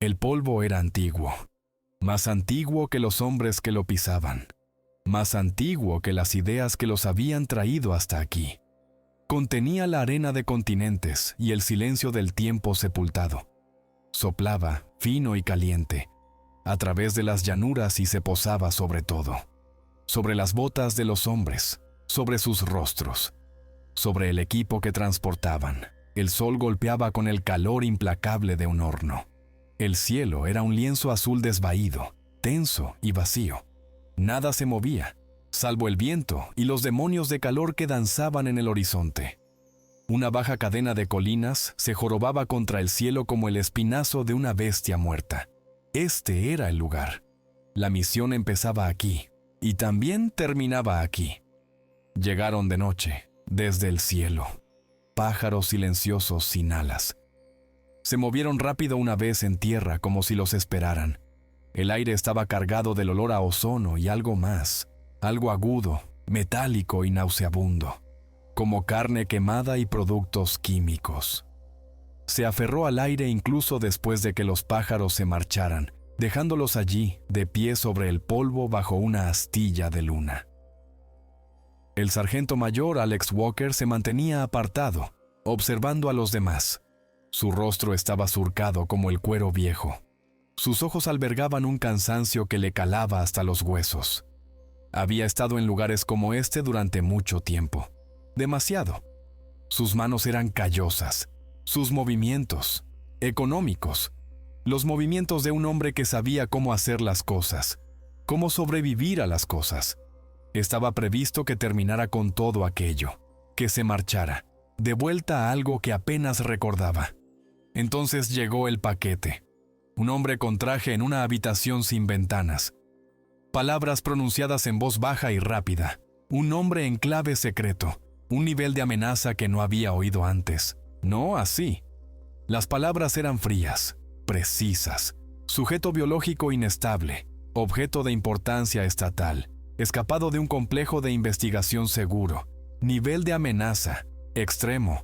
El polvo era antiguo, más antiguo que los hombres que lo pisaban, más antiguo que las ideas que los habían traído hasta aquí. Contenía la arena de continentes y el silencio del tiempo sepultado. Soplaba, fino y caliente, a través de las llanuras y se posaba sobre todo, sobre las botas de los hombres, sobre sus rostros, sobre el equipo que transportaban. El sol golpeaba con el calor implacable de un horno. El cielo era un lienzo azul desvaído, tenso y vacío. Nada se movía, salvo el viento y los demonios de calor que danzaban en el horizonte. Una baja cadena de colinas se jorobaba contra el cielo como el espinazo de una bestia muerta. Este era el lugar. La misión empezaba aquí, y también terminaba aquí. Llegaron de noche, desde el cielo, pájaros silenciosos sin alas. Se movieron rápido una vez en tierra como si los esperaran. El aire estaba cargado del olor a ozono y algo más, algo agudo, metálico y nauseabundo, como carne quemada y productos químicos. Se aferró al aire incluso después de que los pájaros se marcharan, dejándolos allí, de pie sobre el polvo bajo una astilla de luna. El sargento mayor Alex Walker se mantenía apartado, observando a los demás. Su rostro estaba surcado como el cuero viejo. Sus ojos albergaban un cansancio que le calaba hasta los huesos. Había estado en lugares como este durante mucho tiempo. Demasiado. Sus manos eran callosas. Sus movimientos, económicos. Los movimientos de un hombre que sabía cómo hacer las cosas, cómo sobrevivir a las cosas. Estaba previsto que terminara con todo aquello, que se marchara, de vuelta a algo que apenas recordaba. Entonces llegó el paquete. Un hombre con traje en una habitación sin ventanas. Palabras pronunciadas en voz baja y rápida. Un nombre en clave secreto. Un nivel de amenaza que no había oído antes. No así. Las palabras eran frías, precisas. Sujeto biológico inestable. Objeto de importancia estatal. Escapado de un complejo de investigación seguro. Nivel de amenaza. Extremo.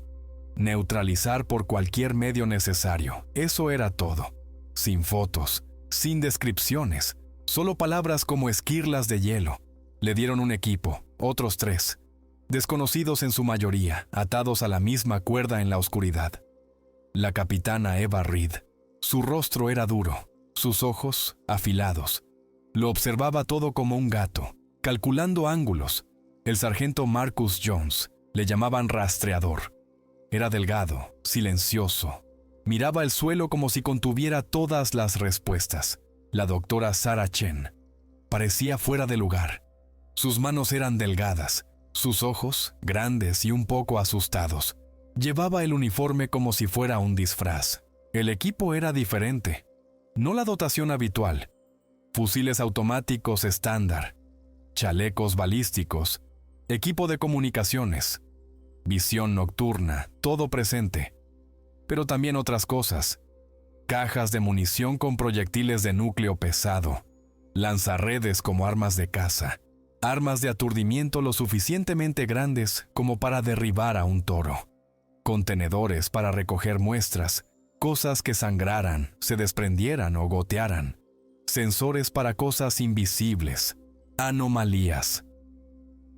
Neutralizar por cualquier medio necesario. Eso era todo. Sin fotos, sin descripciones, solo palabras como esquirlas de hielo. Le dieron un equipo, otros 3, desconocidos en su mayoría, atados a la misma cuerda en la oscuridad. La capitana Eva Reed. Su rostro era duro, sus ojos afilados. Lo observaba todo como un gato, calculando ángulos. El sargento Marcus Jones, le llamaban rastreador. Era delgado, silencioso. Miraba el suelo como si contuviera todas las respuestas. La doctora Sarah Chen parecía fuera de lugar. Sus manos eran delgadas, sus ojos grandes y un poco asustados. Llevaba el uniforme como si fuera un disfraz. El equipo era diferente. No la dotación habitual. Fusiles automáticos estándar, chalecos balísticos, equipo de comunicaciones, visión nocturna, todo presente. Pero también otras cosas. Cajas de munición con proyectiles de núcleo pesado, lanzarredes como armas de caza, armas de aturdimiento lo suficientemente grandes como para derribar a un toro, contenedores para recoger muestras, cosas que sangraran, se desprendieran o gotearan, sensores para cosas invisibles, anomalías.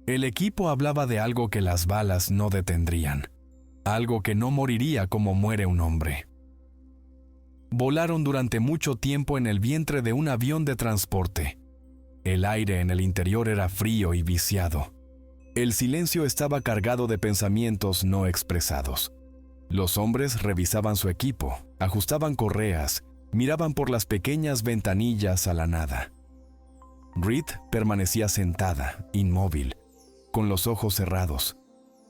El equipo hablaba de algo que las balas no detendrían, algo que no moriría como muere un hombre. Volaron durante mucho tiempo en el vientre de un avión de transporte. El aire en el interior era frío y viciado. El silencio estaba cargado de pensamientos no expresados. Los hombres revisaban su equipo, ajustaban correas, miraban por las pequeñas ventanillas a la nada. Reed permanecía sentada, inmóvil, con los ojos cerrados.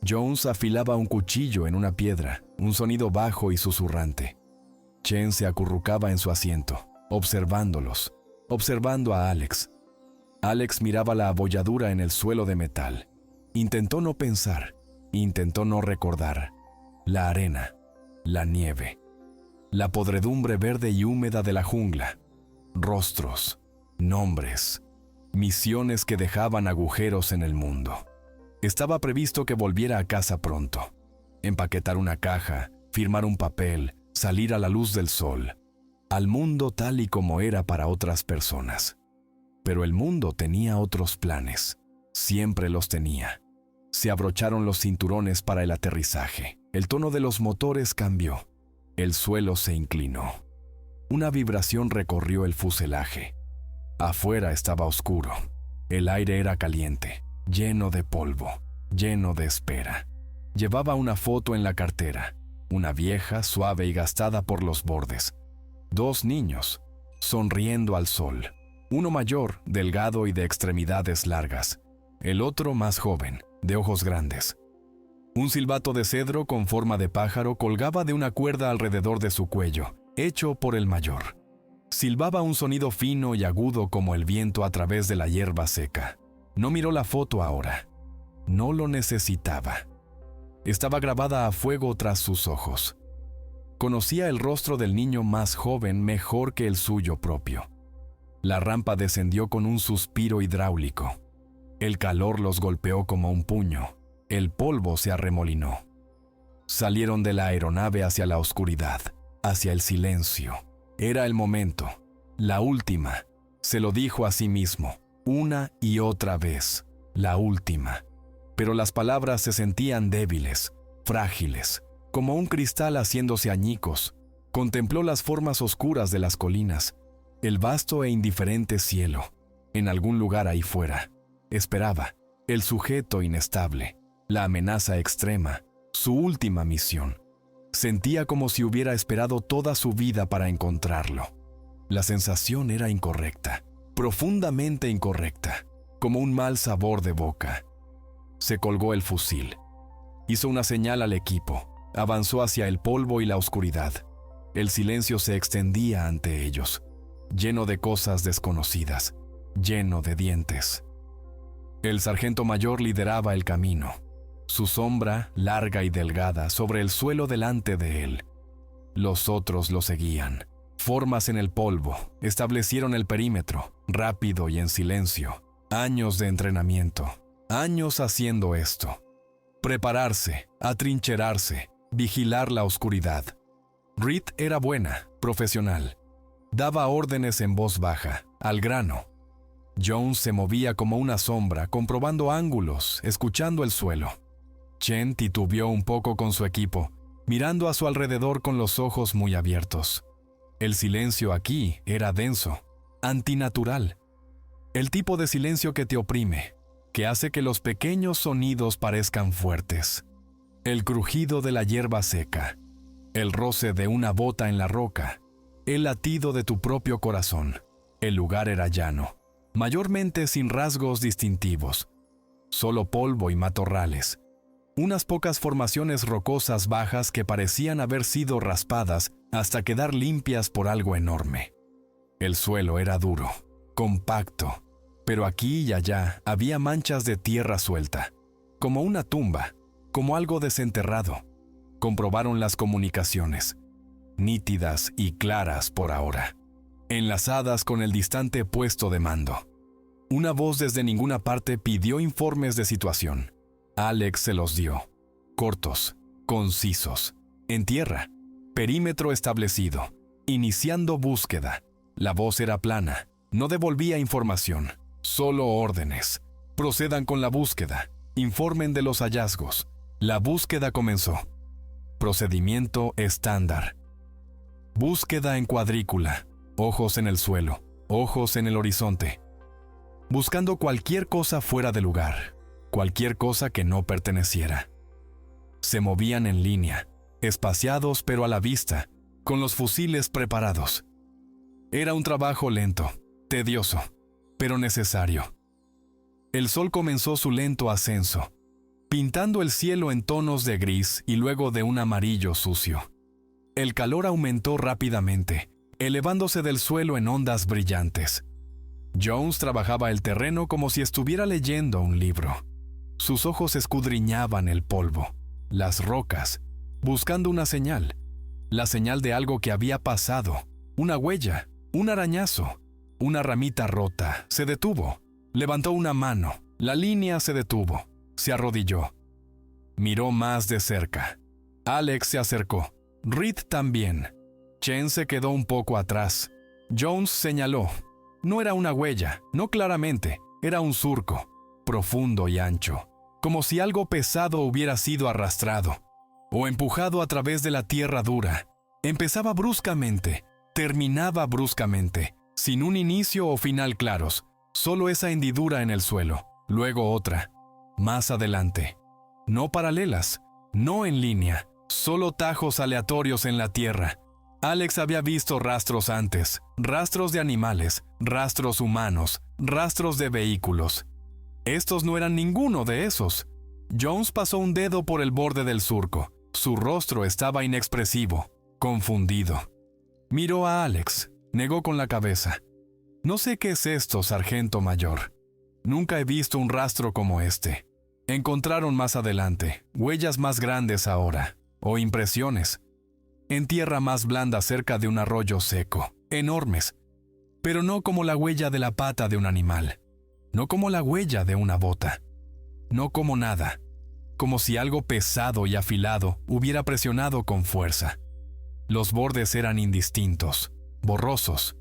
Jones afilaba un cuchillo en una piedra, un sonido bajo y susurrante. Chen se acurrucaba en su asiento, observándolos, observando a Alex. Alex miraba la abolladura en el suelo de metal. Intentó no pensar, intentó no recordar. La arena, la nieve, la podredumbre verde y húmeda de la jungla, rostros, nombres, misiones que dejaban agujeros en el mundo. Estaba previsto que volviera a casa pronto. Empaquetar una caja, firmar un papel, salir a la luz del sol. al mundo tal y como era para otras personas. Pero el mundo tenía otros planes. Siempre los tenía. Se abrocharon los cinturones para el aterrizaje. El tono de los motores cambió. El suelo se inclinó. Una vibración recorrió el fuselaje. Afuera estaba oscuro. El aire era caliente, lleno de polvo, lleno de espera. Llevaba una foto en la cartera, una vieja, suave y gastada por los bordes. 2 niños, sonriendo al sol. Uno mayor, delgado y de extremidades largas. El otro más joven, de ojos grandes. Un silbato de cedro con forma de pájaro colgaba de una cuerda alrededor de su cuello, hecho por el mayor. Silbaba un sonido fino y agudo como el viento a través de la hierba seca. No miró la foto ahora. No lo necesitaba. Estaba grabada a fuego tras sus ojos. Conocía el rostro del niño más joven mejor que el suyo propio. La rampa descendió con un suspiro hidráulico. El calor los golpeó como un puño. El polvo se arremolinó. Salieron de la aeronave hacia la oscuridad, hacia el silencio. Era el momento, la última. Se lo dijo a sí mismo, una y otra vez, la última. Pero las palabras se sentían débiles, frágiles, como un cristal haciéndose añicos. Contempló las formas oscuras de las colinas, el vasto e indiferente cielo. En algún lugar ahí fuera, esperaba, el sujeto inestable, la amenaza extrema, su última misión. Sentía como si hubiera esperado toda su vida para encontrarlo. La sensación era incorrecta, profundamente incorrecta, como un mal sabor de boca. Se colgó el fusil. Hizo una señal al equipo. Avanzó hacia el polvo y la oscuridad. El silencio se extendía ante ellos, lleno de cosas desconocidas, lleno de dientes. El sargento mayor lideraba el camino. Su sombra, larga y delgada, sobre el suelo delante de él. Los otros lo seguían. Formas en el polvo, establecieron el perímetro, rápido y en silencio. Años de entrenamiento, años haciendo esto. Prepararse, atrincherarse, vigilar la oscuridad. Reed era buena, profesional. Daba órdenes en voz baja, al grano. Jones se movía como una sombra, comprobando ángulos, escuchando el suelo. Chen titubeó un poco con su equipo, mirando a su alrededor con los ojos muy abiertos. El silencio aquí era denso, antinatural. El tipo de silencio que te oprime, que hace que los pequeños sonidos parezcan fuertes. El crujido de la hierba seca, el roce de una bota en la roca, el latido de tu propio corazón. El lugar era llano, mayormente sin rasgos distintivos, solo polvo y matorrales. Unas pocas formaciones rocosas bajas que parecían haber sido raspadas hasta quedar limpias por algo enorme. El suelo era duro, compacto, pero aquí y allá había manchas de tierra suelta, como una tumba, como algo desenterrado. Comprobaron las comunicaciones, nítidas y claras por ahora, enlazadas con el distante puesto de mando. Una voz desde ninguna parte pidió informes de situación. Alex se los dio, cortos, concisos, en tierra, perímetro establecido, iniciando búsqueda. La voz era plana, no devolvía información, solo órdenes. Procedan con la búsqueda, informen de los hallazgos. La búsqueda comenzó. Procedimiento estándar. Búsqueda en cuadrícula, ojos en el suelo, ojos en el horizonte. Buscando cualquier cosa fuera de lugar. Cualquier cosa que no perteneciera. Se movían en línea, espaciados pero a la vista, con los fusiles preparados. Era un trabajo lento, tedioso, pero necesario. El sol comenzó su lento ascenso, pintando el cielo en tonos de gris y luego de un amarillo sucio. El calor aumentó rápidamente, elevándose del suelo en ondas brillantes. Jones trabajaba el terreno como si estuviera leyendo un libro. Sus ojos escudriñaban el polvo, las rocas, buscando una señal. La señal de algo que había pasado, una huella, un arañazo, una ramita rota. Se detuvo, levantó una mano, la línea se detuvo, se arrodilló. Miró más de cerca. Alex se acercó, Reed también. Chen se quedó un poco atrás. Jones señaló. No era una huella, no claramente, era un surco, profundo y ancho, como si algo pesado hubiera sido arrastrado o empujado a través de la tierra dura. Empezaba bruscamente, terminaba bruscamente, sin un inicio o final claros, solo esa hendidura en el suelo, luego otra, más adelante. No paralelas, no en línea, solo tajos aleatorios en la tierra. Alex había visto rastros antes, rastros de animales, rastros humanos, rastros de vehículos. Estos no eran ninguno de esos. Jones pasó un dedo por el borde del surco. Su rostro estaba inexpresivo, confundido. Miró a Alex, negó con la cabeza. No sé qué es esto, sargento mayor. Nunca he visto un rastro como este. Encontraron más adelante, huellas más grandes ahora, o impresiones. En tierra más blanda cerca de un arroyo seco, enormes, pero no como la huella de la pata de un animal, no como la huella de una bota, no como nada, como si algo pesado y afilado hubiera presionado con fuerza. Los bordes eran indistintos, borrosos,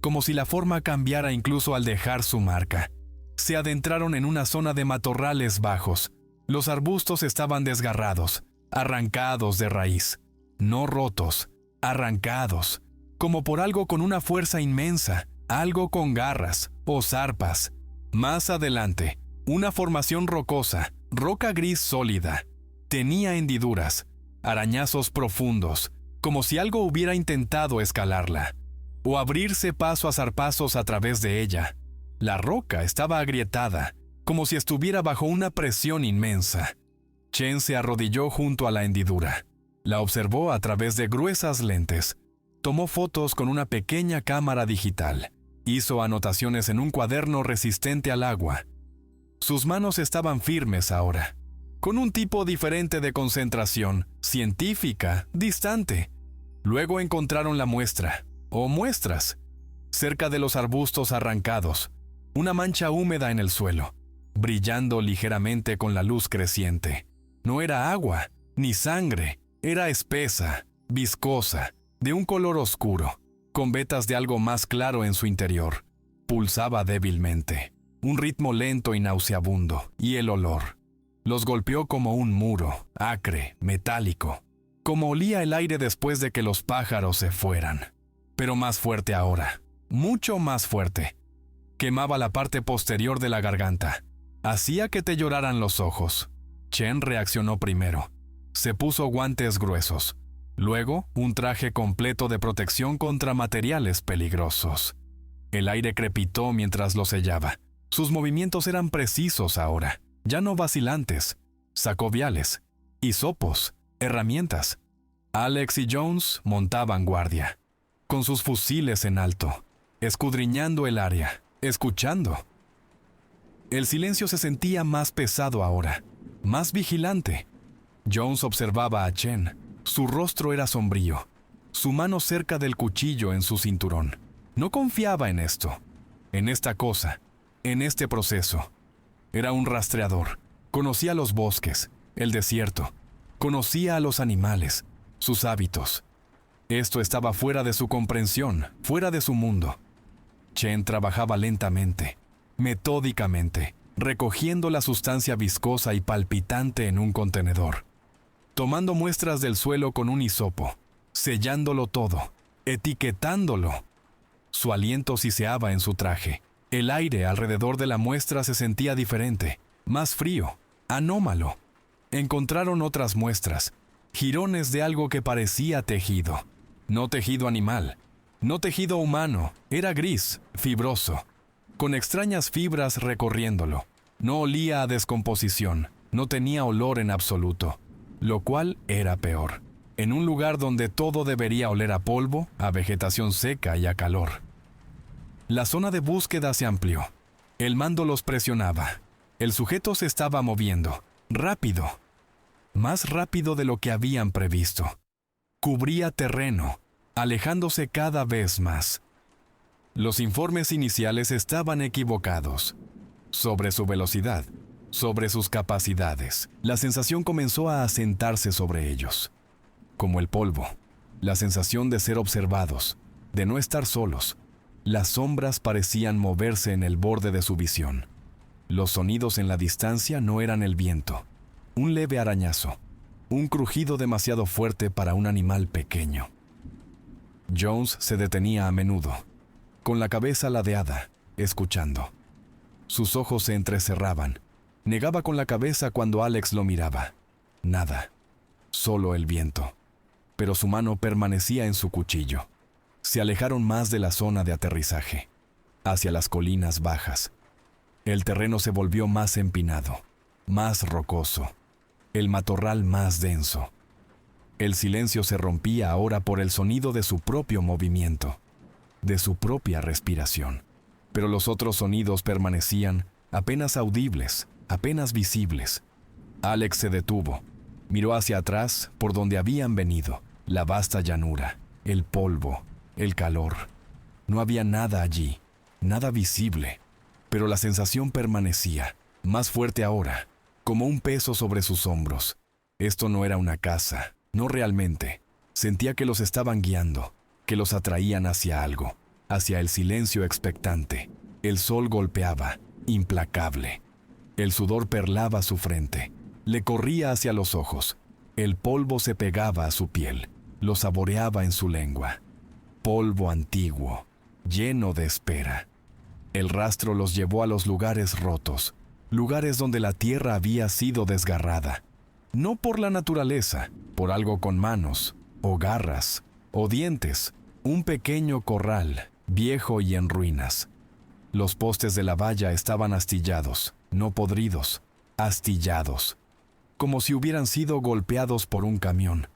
como si la forma cambiara incluso al dejar su marca. Se adentraron en una zona de matorrales bajos. Los arbustos estaban desgarrados, arrancados de raíz. No rotos, arrancados, como por algo con una fuerza inmensa, algo con garras o zarpas. Más adelante, una formación rocosa, roca gris sólida. Tenía hendiduras, arañazos profundos, como si algo hubiera intentado escalarla, o abrirse paso a zarpazos a través de ella. La roca estaba agrietada, como si estuviera bajo una presión inmensa. Chen se arrodilló junto a la hendidura. La observó a través de gruesas lentes. Tomó fotos con una pequeña cámara digital. Hizo anotaciones en un cuaderno resistente al agua. Sus manos estaban firmes ahora, con un tipo diferente de concentración, científica, distante. Luego encontraron la muestra, o muestras, cerca de los arbustos arrancados, una mancha húmeda en el suelo, brillando ligeramente con la luz creciente. No era agua, ni sangre. Era espesa, viscosa, de un color oscuro, con vetas de algo más claro en su interior. Pulsaba débilmente, un ritmo lento y nauseabundo, y el olor. Los golpeó como un muro, acre, metálico, como olía el aire después de que los pájaros se fueran. Pero más fuerte ahora, mucho más fuerte. Quemaba la parte posterior de la garganta. Hacía que te lloraran los ojos. Chen reaccionó primero. Se puso guantes gruesos, luego un traje completo de protección contra materiales peligrosos. El aire crepitó mientras lo sellaba. Sus movimientos eran precisos ahora, ya no vacilantes. Sacó viales, hisopos, herramientas. Alex y Jones montaban guardia, con sus fusiles en alto, escudriñando el área, escuchando. El silencio se sentía más pesado ahora, más vigilante. Jones observaba a Chen. Su rostro era sombrío, su mano cerca del cuchillo en su cinturón. No confiaba en esto, en esta cosa, en este proceso. Era un rastreador. Conocía los bosques, el desierto. Conocía a los animales, sus hábitos. Esto estaba fuera de su comprensión, fuera de su mundo. Chen trabajaba lentamente, metódicamente, recogiendo la sustancia viscosa y palpitante en un contenedor, tomando muestras del suelo con un hisopo, sellándolo todo, etiquetándolo. Su aliento siseaba en su traje. El aire alrededor de la muestra se sentía diferente, más frío, anómalo. Encontraron otras muestras, jirones de algo que parecía tejido. No tejido animal, no tejido humano, era gris, fibroso, con extrañas fibras recorriéndolo. No olía a descomposición, no tenía olor en absoluto, lo cual era peor. En un lugar donde todo debería oler a polvo, a vegetación seca y a calor. La zona de búsqueda se amplió. El mando los presionaba. El sujeto se estaba moviendo, rápido, más rápido de lo que habían previsto. Cubría terreno, alejándose cada vez más. Los informes iniciales estaban equivocados. Sobre su velocidad, sobre sus capacidades. La sensación comenzó a asentarse sobre ellos, como el polvo. la sensación de ser observados, de no estar solos. Las sombras parecían moverse en el borde de su visión. Los sonidos en la distancia no eran el viento, un leve arañazo, un crujido demasiado fuerte para un animal pequeño. Jones se detenía a menudo, con la cabeza ladeada, escuchando. Sus ojos se entrecerraban. Negaba con la cabeza cuando Alex lo miraba. Nada, solo el viento. Pero su mano permanecía en su cuchillo. Se alejaron más de la zona de aterrizaje, hacia las colinas bajas. El terreno se volvió más empinado, más rocoso, el matorral más denso. El silencio se rompía ahora por el sonido de su propio movimiento, de su propia respiración. Pero los otros sonidos permanecían apenas audibles, apenas visibles. Alex se detuvo, miró hacia atrás por donde habían venido, la vasta llanura, el polvo, el calor. No había nada allí, nada visible, pero la sensación permanecía, más fuerte ahora, como un peso sobre sus hombros. Esto no era una casa, no realmente. Sentía que los estaban guiando, que los atraían hacia algo, hacia el silencio expectante. El sol golpeaba, implacable. El sudor perlaba su frente, le corría hacia los ojos. El polvo se pegaba a su piel, lo saboreaba en su lengua. Polvo antiguo, lleno de espera. El rastro los llevó a los lugares rotos, lugares donde la tierra había sido desgarrada. No por la naturaleza, por algo con manos, o garras, o dientes. Un pequeño corral, viejo y en ruinas. Los postes de la valla estaban astillados, no podridos, astillados, como si hubieran sido golpeados por un camión.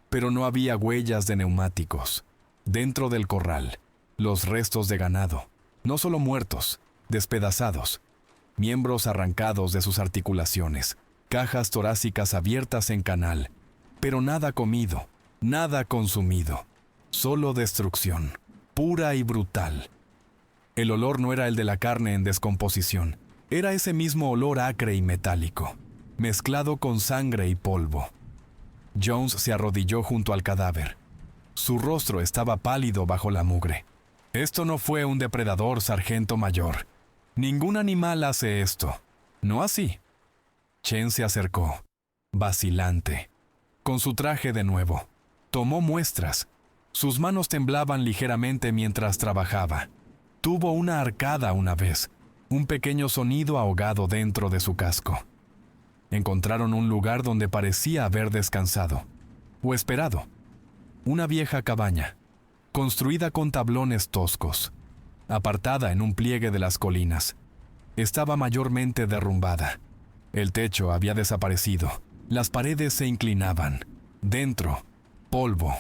Pero no había huellas de neumáticos. Dentro del corral, los restos de ganado, no solo muertos, despedazados, miembros arrancados de sus articulaciones, cajas torácicas abiertas en canal, pero nada comido, nada consumido, solo destrucción, pura y brutal. El olor no era el de la carne en descomposición, era ese mismo olor acre y metálico, mezclado con sangre y polvo. Jones se arrodilló junto al cadáver. Su rostro estaba pálido bajo la mugre. Esto no fue un depredador, sargento mayor. Ningún animal hace esto. No así. Chen se acercó, vacilante, con su traje de nuevo. Tomó muestras. Sus manos temblaban ligeramente mientras trabajaba. Tuvo una arcada una vez, un pequeño sonido ahogado dentro de su casco. Encontraron un lugar donde parecía haber descansado, o esperado. Una vieja cabaña, construida con tablones toscos, apartada en un pliegue de las colinas. Estaba mayormente derrumbada. El techo había desaparecido, las paredes se inclinaban. Dentro, polvo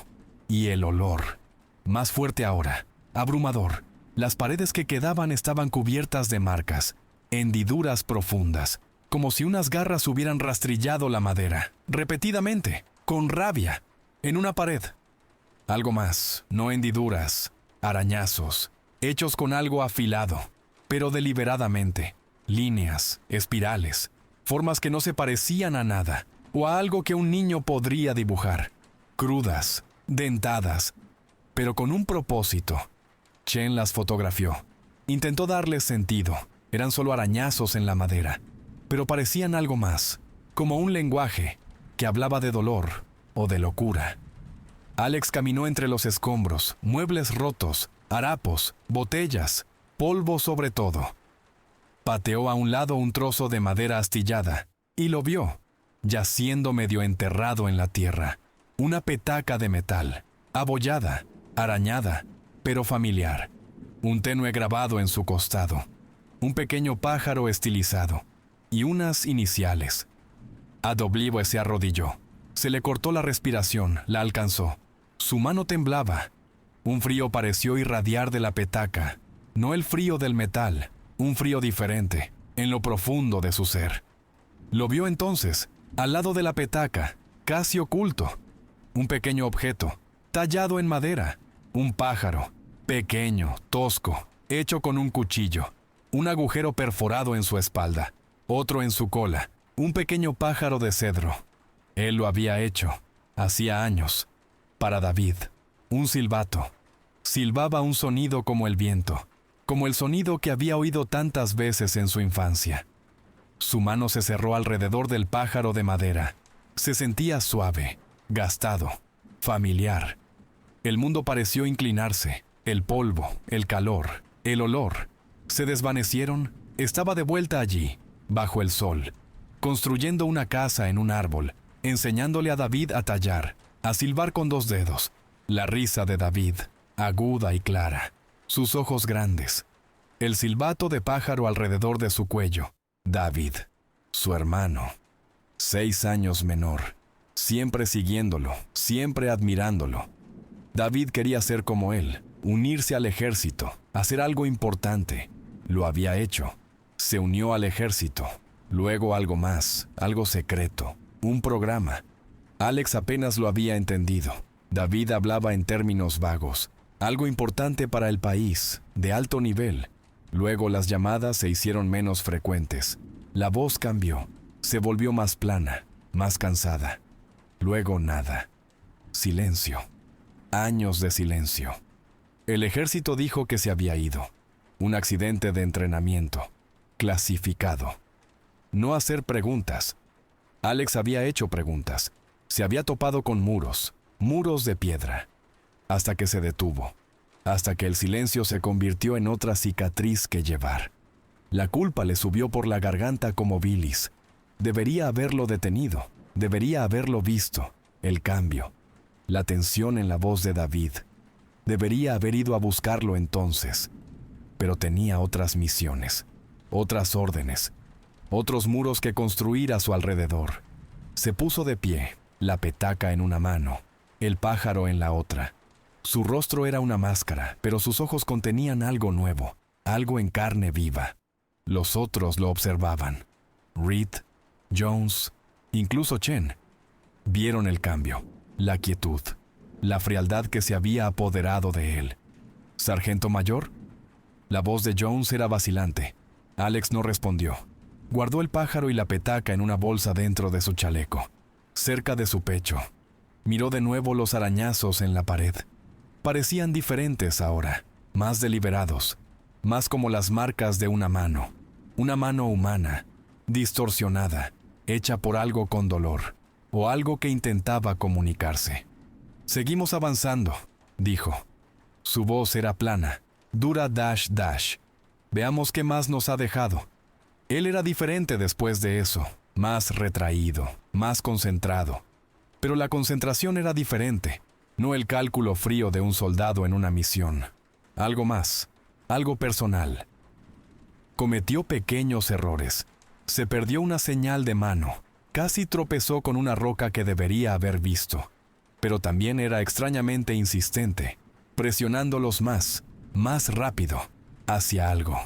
y el olor. Más fuerte ahora, abrumador. Las paredes que quedaban estaban cubiertas de marcas, hendiduras profundas, como si unas garras hubieran rastrillado la madera, repetidamente, con rabia, en una pared. Algo más, no hendiduras, arañazos, hechos con algo afilado, pero deliberadamente, líneas, espirales, formas que no se parecían a nada, o a algo que un niño podría dibujar, crudas, dentadas, pero con un propósito. Chen las fotografió. Intentó darles sentido. Eran solo arañazos en la madera, pero parecían algo más, como un lenguaje que hablaba de dolor o de locura. Alex caminó entre los escombros, muebles rotos, harapos, botellas, polvo sobre todo. Pateó a un lado un trozo de madera astillada y lo vio, yaciendo medio enterrado en la tierra. Una petaca de metal, abollada, arañada, pero familiar. Un tenue grabado en su costado. Un pequeño pájaro estilizado. Y unas iniciales. Adoblive se arrodilló. Se le cortó la respiración, la alcanzó. Su mano temblaba. Un frío pareció irradiar de la petaca. No el frío del metal, un frío diferente, en lo profundo de su ser. Lo vio entonces, al lado de la petaca, casi oculto. Un pequeño objeto, tallado en madera. Un pájaro, pequeño, tosco, hecho con un cuchillo. Un agujero perforado en su espalda. Otro en su cola. Un pequeño pájaro de cedro. Él lo había hecho, hacía años, para David. Un silbato. Silbaba un sonido como el viento, como el sonido que había oído tantas veces en su infancia. Su mano se cerró alrededor del pájaro de madera. Se sentía suave, gastado, familiar. El mundo pareció inclinarse. El polvo, el calor, el olor, se desvanecieron. Estaba de vuelta allí, bajo el sol, construyendo una casa en un árbol, enseñándole a David a tallar, a silbar con 2 dedos. La risa de David, aguda y clara, sus ojos grandes, el silbato de pájaro alrededor de su cuello. David, su hermano, 6 años menor, siempre siguiéndolo, siempre admirándolo. David quería ser como él, unirse al ejército, hacer algo importante. Lo había hecho. Se unió al ejército. Luego algo más, algo secreto, un programa. Alex apenas lo había entendido. David hablaba en términos vagos. Algo importante para el país, de alto nivel. Luego las llamadas se hicieron menos frecuentes. La voz cambió. Se volvió más plana, más cansada. Luego nada. Silencio. Años de silencio. El ejército dijo que se había ido. Un accidente de entrenamiento. Clasificado. No hacer preguntas. Alex había hecho preguntas. Se había topado con muros, muros de piedra. Hasta que se detuvo. Hasta que el silencio se convirtió en otra cicatriz que llevar. La culpa le subió por la garganta como bilis. Debería haberlo detenido. Debería haberlo visto. El cambio. La tensión en la voz de David. Debería haber ido a buscarlo entonces. Pero tenía otras misiones, otras órdenes, otros muros que construir a su alrededor. Se puso de pie, la petaca en una mano, el pájaro en la otra. Su rostro era una máscara, pero sus ojos contenían algo nuevo, algo en carne viva. Los otros lo observaban. Reed, Jones, incluso Chen. Vieron el cambio, la quietud, la frialdad que se había apoderado de él. ¿Sargento mayor? La voz de Jones era vacilante. Alex no respondió. Guardó el pájaro y la petaca en una bolsa dentro de su chaleco, cerca de su pecho. Miró de nuevo los arañazos en la pared. Parecían diferentes ahora, más deliberados, más como las marcas de una mano humana, distorsionada, hecha por algo con dolor, o algo que intentaba comunicarse. Seguimos avanzando, dijo. Su voz era plana, dura dash. Veamos qué más nos ha dejado. Él era diferente después de eso, más retraído, más concentrado. Pero la concentración era diferente, no el cálculo frío de un soldado en una misión. Algo más, algo personal. Cometió pequeños errores. Se perdió una señal de mano. Casi tropezó con una roca que debería haber visto. Pero también era extrañamente insistente, presionándolos más rápido, hacia algo.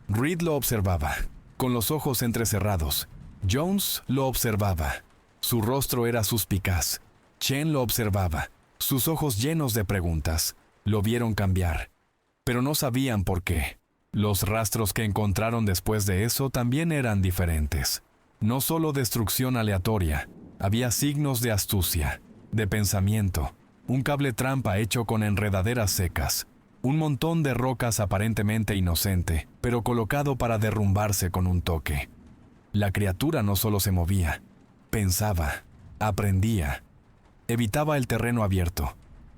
Reed lo observaba, con los ojos entrecerrados. Jones lo observaba. Su rostro era suspicaz. Chen lo observaba, sus ojos llenos de preguntas. Lo vieron cambiar, pero no sabían por qué. Los rastros que encontraron después de eso también eran diferentes. No solo destrucción aleatoria, había signos de astucia, de pensamiento, un cable trampa hecho con enredaderas secas, un montón de rocas aparentemente inocente, pero colocado para derrumbarse con un toque. La criatura no solo se movía, pensaba, aprendía, evitaba el terreno abierto,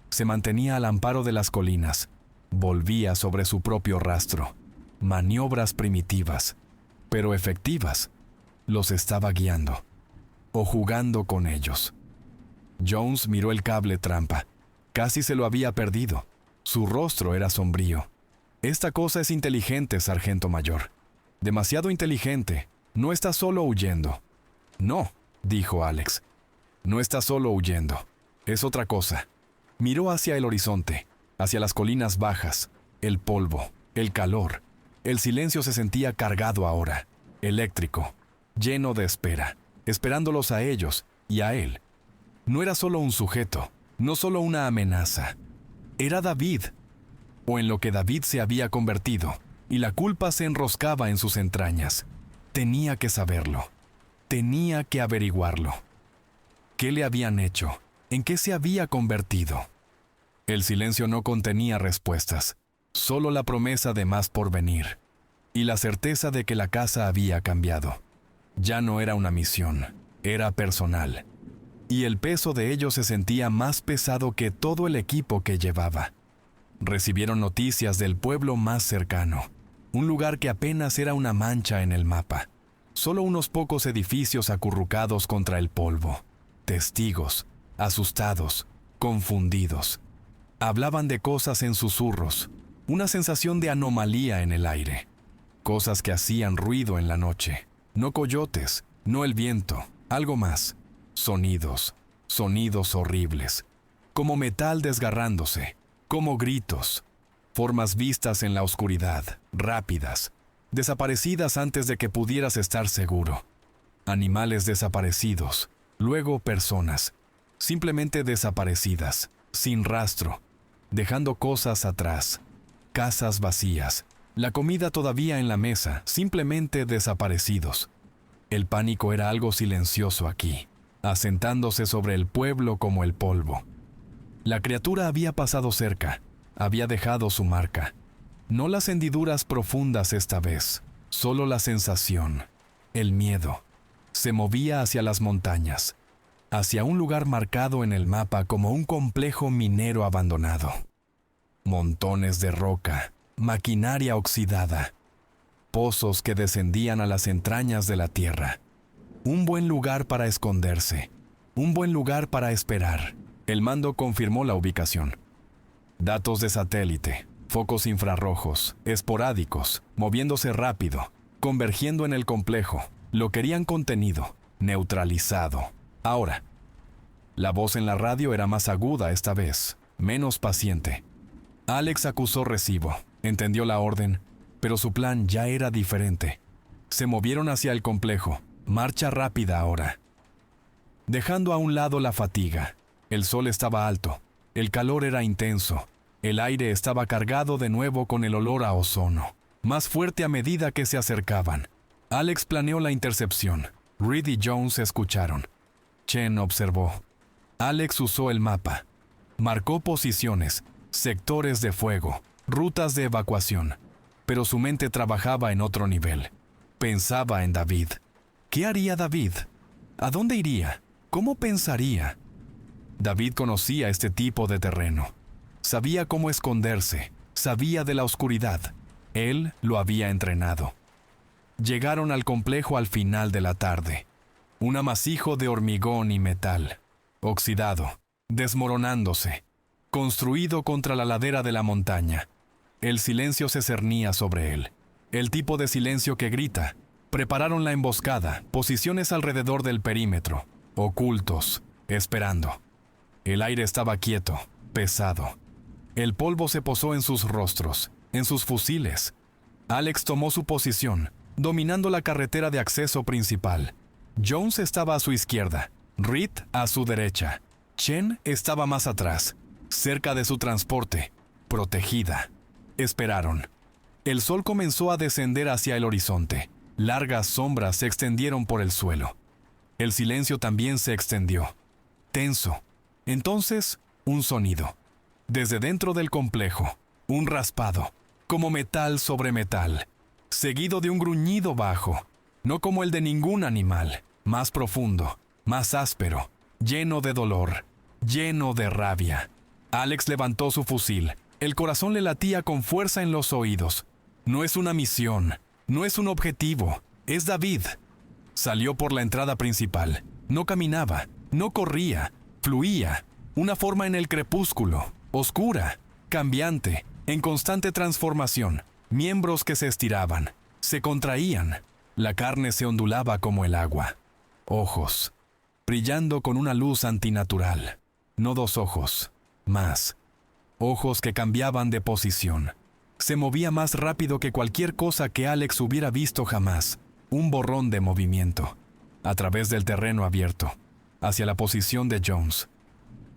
se mantenía al amparo de las colinas, volvía sobre su propio rastro. Maniobras primitivas, pero efectivas, los estaba guiando, o jugando con ellos. Jones miró el cable trampa. Casi se lo había perdido. Su rostro era sombrío. Esta cosa es inteligente, sargento mayor. Demasiado inteligente. No está solo huyendo. No, dijo Alex. No está solo huyendo. Es otra cosa. Miró hacia el horizonte, hacia las colinas bajas, el polvo, el calor. El silencio se sentía cargado ahora, eléctrico, lleno de espera, esperándolos a ellos y a él. No era solo un sujeto, no solo una amenaza. Era David, o en lo que David se había convertido, y la culpa se enroscaba en sus entrañas. Tenía que saberlo, tenía que averiguarlo. ¿Qué le habían hecho? ¿En qué se había convertido? El silencio no contenía respuestas, solo la promesa de más por venir, y la certeza de que la casa había cambiado. Ya no era una misión, era personal, y el peso de ello se sentía más pesado que todo el equipo que llevaba. Recibieron noticias del pueblo más cercano, un lugar que apenas era una mancha en el mapa, solo unos pocos edificios acurrucados contra el polvo. Testigos, asustados, confundidos. Hablaban de cosas en susurros, una sensación de anomalía en el aire. Cosas que hacían ruido en la noche. No coyotes, no el viento, algo más. Sonidos, sonidos horribles. Como metal desgarrándose, como gritos. Formas vistas en la oscuridad, rápidas, desaparecidas antes de que pudieras estar seguro. Animales desaparecidos, luego personas, simplemente desaparecidas, sin rastro, dejando cosas atrás, casas vacías, la comida todavía en la mesa, simplemente desaparecidos. El pánico era algo silencioso aquí, asentándose sobre el pueblo como el polvo. La criatura había pasado cerca, había dejado su marca. No las hendiduras profundas esta vez, solo la sensación, el miedo. Se movía hacia las montañas, hacia un lugar marcado en el mapa como un complejo minero abandonado. Montones de roca, maquinaria oxidada, pozos que descendían a las entrañas de la tierra. Un buen lugar para esconderse, un buen lugar para esperar. El mando confirmó la ubicación. Datos de satélite, focos infrarrojos, esporádicos, moviéndose rápido, convergiendo en el complejo. Lo querían contenido, neutralizado. Ahora, la voz en la radio era más aguda esta vez, menos paciente. Alex acusó recibo, entendió la orden, pero su plan ya era diferente. Se movieron hacia el complejo, marcha rápida ahora. Dejando a un lado la fatiga, el sol estaba alto, el calor era intenso, el aire estaba cargado de nuevo con el olor a ozono, más fuerte a medida que se acercaban. Alex planeó la intercepción. Reed y Jones escucharon. Chen observó. Alex usó el mapa. Marcó posiciones, sectores de fuego, rutas de evacuación. Pero su mente trabajaba en otro nivel. Pensaba en David. ¿Qué haría David? ¿A dónde iría? ¿Cómo pensaría? David conocía este tipo de terreno. Sabía cómo esconderse. Sabía de la oscuridad. Él lo había entrenado. Llegaron al complejo al final de la tarde. Un amasijo de hormigón y metal, oxidado, desmoronándose, construido contra la ladera de la montaña. El silencio se cernía sobre él, el tipo de silencio que grita. Prepararon la emboscada, posiciones alrededor del perímetro, ocultos, esperando. El aire estaba quieto, pesado. El polvo se posó en sus rostros, en sus fusiles. Alex tomó su posición, dominando la carretera de acceso principal. Jones estaba a su izquierda, Reed a su derecha. Chen estaba más atrás, cerca de su transporte, protegida. Esperaron. El sol comenzó a descender hacia el horizonte. Largas sombras se extendieron por el suelo. El silencio también se extendió, tenso. Entonces, un sonido. Desde dentro del complejo, un raspado, como metal sobre metal, seguido de un gruñido bajo, no como el de ningún animal, más profundo, más áspero, lleno de dolor, lleno de rabia. Alex levantó su fusil. El corazón le latía con fuerza en los oídos. No es una misión, no es un objetivo, es David. Salió por la entrada principal. No caminaba, no corría, fluía. Una forma en el crepúsculo, oscura, cambiante, en constante transformación. Miembros que se estiraban, se contraían. La carne se ondulaba como el agua. Ojos, brillando con una luz antinatural. No dos ojos, más. Ojos que cambiaban de posición. Se movía más rápido que cualquier cosa que Alex hubiera visto jamás. Un borrón de movimiento. A través del terreno abierto, hacia la posición de Jones.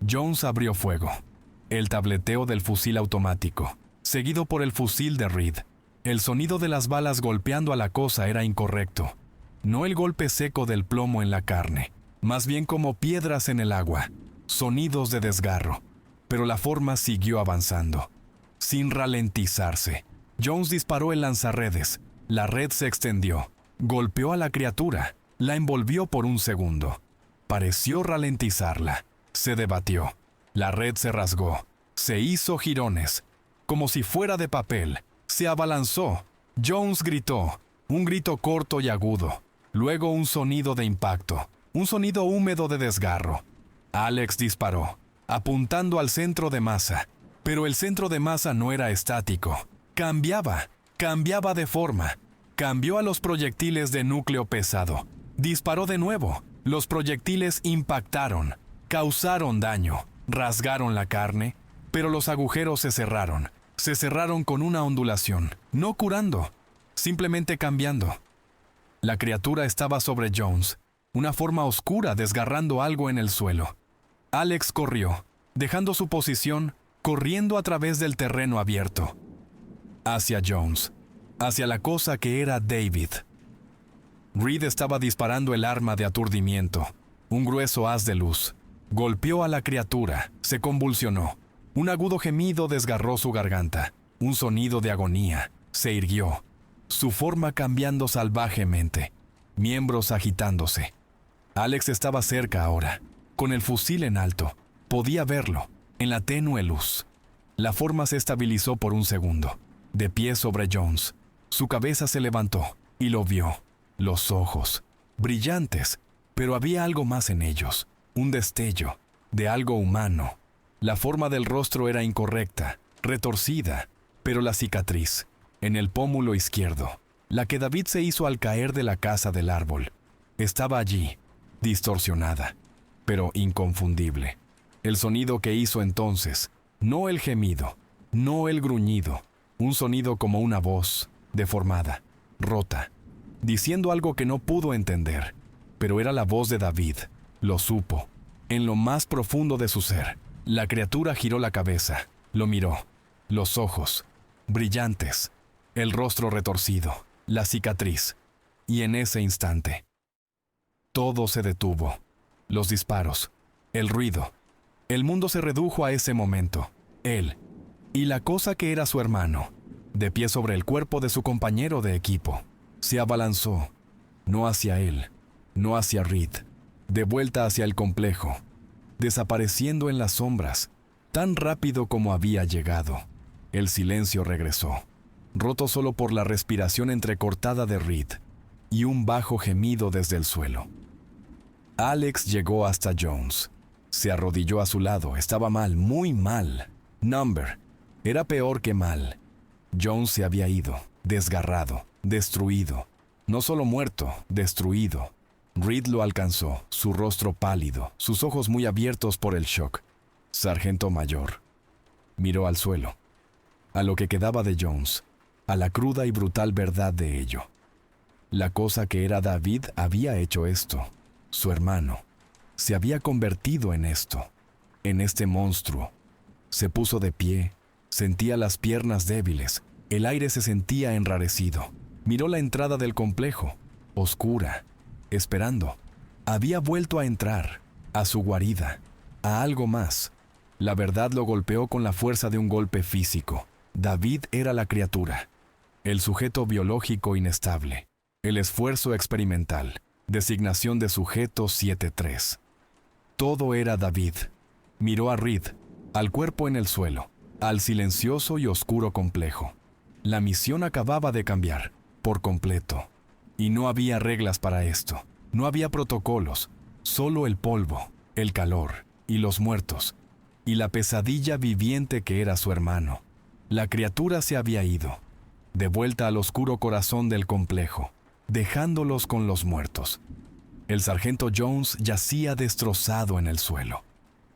Jones abrió fuego. El tableteo del fusil automático, seguido por el fusil de Reed. El sonido de las balas golpeando a la cosa era incorrecto. No el golpe seco del plomo en la carne, más bien como piedras en el agua. Sonidos de desgarro. pero la forma siguió avanzando. Sin ralentizarse, Jones disparó el lanzarredes. La red se extendió, golpeó a la criatura, la envolvió por un segundo. Pareció ralentizarla. Se debatió. La red se rasgó. Se hizo jirones. Como si fuera de papel. Se abalanzó. Jones gritó. Un grito corto y agudo. Luego un sonido de impacto. Un sonido húmedo de desgarro. Alex disparó, apuntando al centro de masa. Pero el centro de masa no era estático. Cambiaba de forma. Cambió a los proyectiles de núcleo pesado. Disparó de nuevo. Los proyectiles impactaron, causaron daño, rasgaron la carne, pero los agujeros se cerraron. Se cerraron con una ondulación, no curando, simplemente cambiando. La criatura estaba sobre Jones, una forma oscura desgarrando algo en el suelo. Alex corrió, dejando su posición, corriendo a través del terreno abierto. Hacia Jones, hacia la cosa que era David. Reed estaba disparando el arma de aturdimiento, un grueso haz de luz. Golpeó a la criatura, se convulsionó. Un agudo gemido desgarró su garganta, un sonido de agonía. Se irguió, su forma cambiando salvajemente, miembros agitándose. Alex estaba cerca ahora, con el fusil en alto. Podía verlo, en la tenue luz. La forma se estabilizó por un segundo, de pie sobre Jones. Su cabeza se levantó y lo vio. Los ojos, brillantes, pero había algo más en ellos, un destello de algo humano. La forma del rostro era incorrecta, retorcida, pero la cicatriz, en el pómulo izquierdo, la que David se hizo al caer de la casa del árbol, estaba allí, distorsionada, pero inconfundible. El sonido que hizo entonces, no el gemido, no el gruñido, un sonido como una voz, deformada, rota, diciendo algo que no pudo entender, pero era la voz de David. Lo supo, en lo más profundo de su ser. La criatura giró la cabeza, lo miró, los ojos, brillantes, el rostro retorcido, la cicatriz, y en ese instante, todo se detuvo. Los disparos, el ruido, el mundo se redujo a ese momento. Él, y la cosa que era su hermano, de pie sobre el cuerpo de su compañero de equipo. Se abalanzó, no hacia él, no hacia Reed, de vuelta hacia el complejo, desapareciendo en las sombras, tan rápido como había llegado. El silencio regresó, roto solo por la respiración entrecortada de Reed y un bajo gemido desde el suelo. Alex llegó hasta Jones. Se arrodilló a su lado. Estaba mal, muy mal. Number era peor que mal. Jones se había ido, desgarrado, destruido. No solo muerto, destruido. Reed lo alcanzó, su rostro pálido, sus ojos muy abiertos por el shock. Sargento mayor. Miró al suelo, a lo que quedaba de Jones, a la cruda y brutal verdad de ello. La cosa que era David había hecho esto. Su hermano se había convertido en esto, en este monstruo. Se puso de pie, sentía las piernas débiles, el aire se sentía enrarecido. Miró la entrada del complejo, oscura, esperando. Había vuelto a entrar, a su guarida, a algo más. La verdad lo golpeó con la fuerza de un golpe físico. David era la criatura, el sujeto biológico inestable, el esfuerzo experimental, designación de sujeto 7-3. Todo era David. Miró a Reed, al cuerpo en el suelo, al silencioso y oscuro complejo. La misión acababa de cambiar, por completo. Y no había reglas para esto, no había protocolos, solo el polvo, el calor, y los muertos, y la pesadilla viviente que era su hermano. La criatura se había ido, de vuelta al oscuro corazón del complejo, dejándolos con los muertos. El sargento Jones yacía destrozado en el suelo.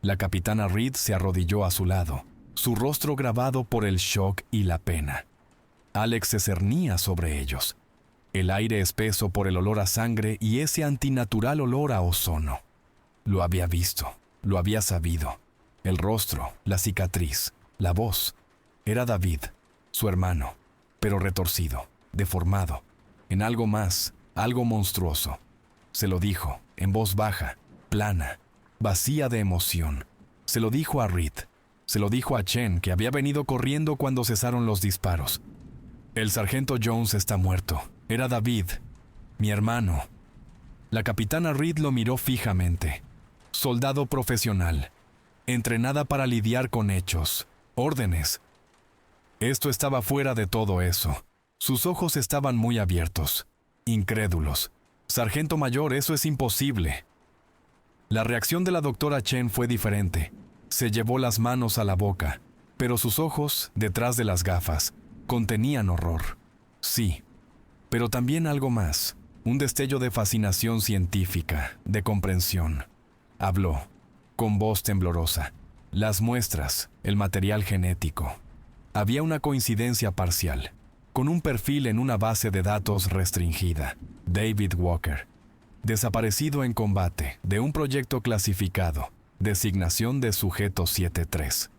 La capitana Reed se arrodilló a su lado, su rostro grabado por el shock y la pena. Alex se cernía sobre ellos, el aire espeso por el olor a sangre y ese antinatural olor a ozono. Lo había visto, lo había sabido. El rostro, la cicatriz, la voz. Era David, su hermano, pero retorcido, deformado, en algo más, algo monstruoso. Se lo dijo, en voz baja, plana, vacía de emoción. Se lo dijo a Reed. Se lo dijo a Chen, que había venido corriendo cuando cesaron los disparos. El sargento Jones está muerto. Era David, mi hermano. La capitana Reed lo miró fijamente. Soldado profesional, entrenada para lidiar con hechos, órdenes. Esto estaba fuera de todo eso. Sus ojos estaban muy abiertos, incrédulos. Sargento mayor, eso es imposible. La reacción de la doctora Chen fue diferente. Se llevó las manos a la boca, pero sus ojos, detrás de las gafas, contenían horror. Sí, pero también algo más, un destello de fascinación científica, de comprensión. Habló, con voz temblorosa. Las muestras, el material genético. Había una coincidencia parcial, con un perfil en una base de datos restringida. David Walker, desaparecido en combate, de un proyecto clasificado, designación de sujeto 7-3.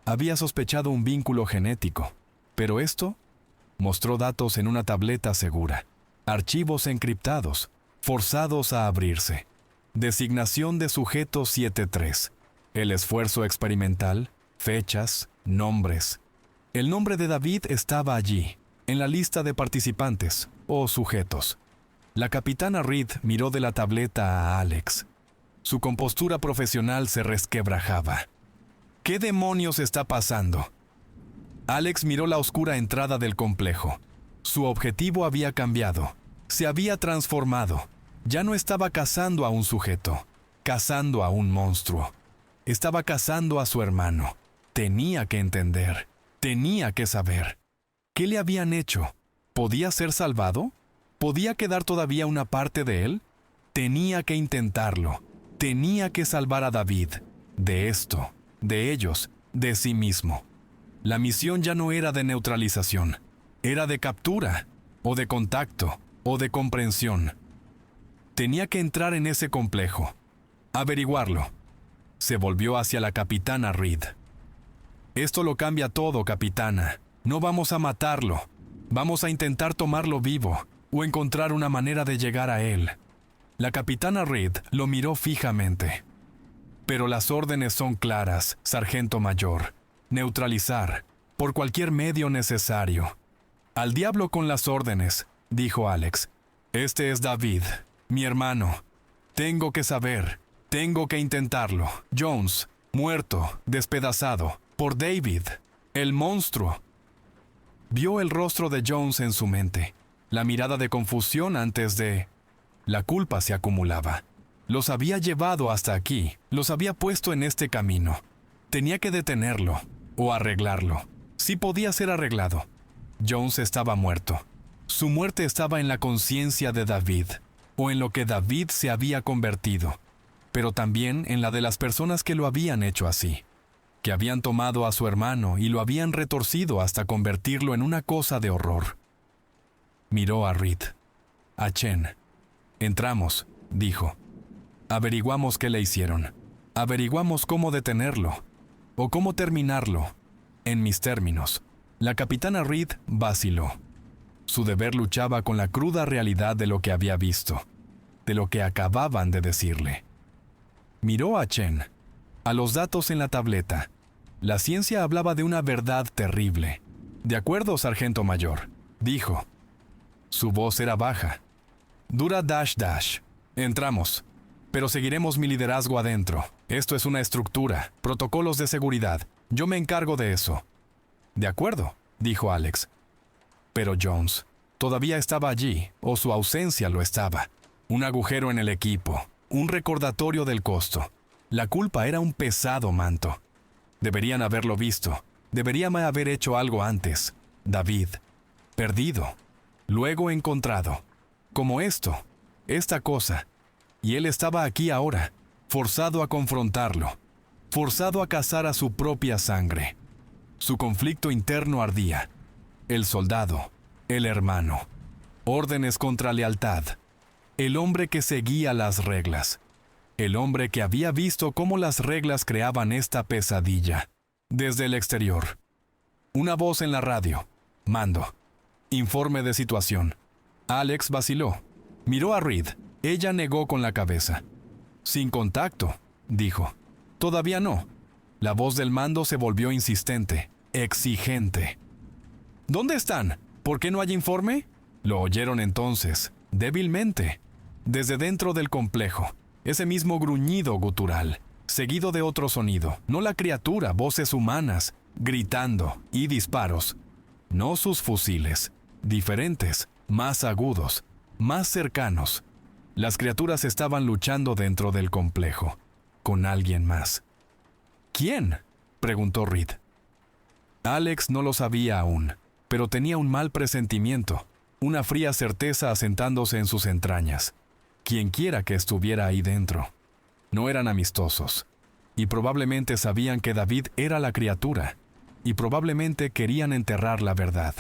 Había sospechado un vínculo genético, pero esto mostró datos en una tableta segura, archivos encriptados, forzados a abrirse. Designación de sujeto 7-3. El esfuerzo experimental, fechas, nombres. El nombre de David estaba allí, en la lista de participantes o sujetos. La capitana Reed miró de la tableta a Alex. Su compostura profesional se resquebrajaba. ¿Qué demonios está pasando? Alex miró la oscura entrada del complejo. Su objetivo había cambiado. Se había transformado. Ya no estaba cazando a un sujeto, cazando a un monstruo. Estaba cazando a su hermano. Tenía que entender. Tenía que saber. ¿Qué le habían hecho? ¿Podía ser salvado? ¿Podía quedar todavía una parte de él? Tenía que intentarlo. Tenía que salvar a David. De esto, de ellos, de sí mismo. La misión ya no era de neutralización. Era de captura, o de contacto, o de comprensión. Tenía que entrar en ese complejo. Averiguarlo. Se volvió hacia la capitana Reed. Esto lo cambia todo, capitana. No vamos a matarlo. Vamos a intentar tomarlo vivo, o encontrar una manera de llegar a él. La capitana Reed lo miró fijamente. Pero las órdenes son claras, sargento mayor. Neutralizar, por cualquier medio necesario. Al diablo con las órdenes, dijo Alex. Este es David, mi hermano. Tengo que saber, tengo que intentarlo. Jones, muerto, despedazado, por David, el monstruo. Vio el rostro de Jones en su mente, la mirada de confusión antes de... La culpa se acumulaba. Los había llevado hasta aquí, los había puesto en este camino. Tenía que detenerlo, o arreglarlo. Sí podía ser arreglado. Jones estaba muerto. Su muerte estaba en la conciencia de David, o en lo que David se había convertido, pero también en la de las personas que lo habían hecho así, que habían tomado a su hermano y lo habían retorcido hasta convertirlo en una cosa de horror. Miró a Reed, a Chen. Entramos, dijo. Averiguamos qué le hicieron. Averiguamos cómo detenerlo, o cómo terminarlo, en mis términos. La capitana Reed vaciló. Su deber luchaba con la cruda realidad de lo que había visto, de lo que acababan de decirle. Miró a Chen, a los datos en la tableta. La ciencia hablaba de una verdad terrible. De acuerdo, sargento mayor, dijo. Su voz era baja. Dura dash dash. Entramos. Pero seguiremos mi liderazgo adentro. Esto es una estructura, protocolos de seguridad. Yo me encargo de eso. De acuerdo, dijo Alex. Pero Jones todavía estaba allí, o su ausencia lo estaba. Un agujero en el equipo, un recordatorio del costo. La culpa era un pesado manto. Deberían haberlo visto. Deberían haber hecho algo antes. David, perdido, luego encontrado. Como esto, esta cosa. Y él estaba aquí ahora, forzado a confrontarlo, forzado a cazar a su propia sangre. Su conflicto interno ardía. El soldado, el hermano, órdenes contra lealtad, el hombre que seguía las reglas, el hombre que había visto cómo las reglas creaban esta pesadilla. Desde el exterior. Una voz en la radio. Mando. Informe de situación. Alex vaciló. Miró a Reed. Ella negó con la cabeza. Sin contacto, dijo. Todavía no. La voz del mando se volvió insistente, exigente. ¿Dónde están? ¿Por qué no hay informe? Lo oyeron entonces, débilmente, desde dentro del complejo, ese mismo gruñido gutural, seguido de otro sonido, no la criatura, voces humanas, gritando y disparos, no sus fusiles, diferentes, más agudos, más cercanos. Las criaturas estaban luchando dentro del complejo, con alguien más. ¿Quién?, preguntó Reed. Alex no lo sabía aún, pero tenía un mal presentimiento, una fría certeza asentándose en sus entrañas. Quienquiera que estuviera ahí dentro. No eran amistosos, y probablemente sabían que David era la criatura, y probablemente querían enterrar la verdad,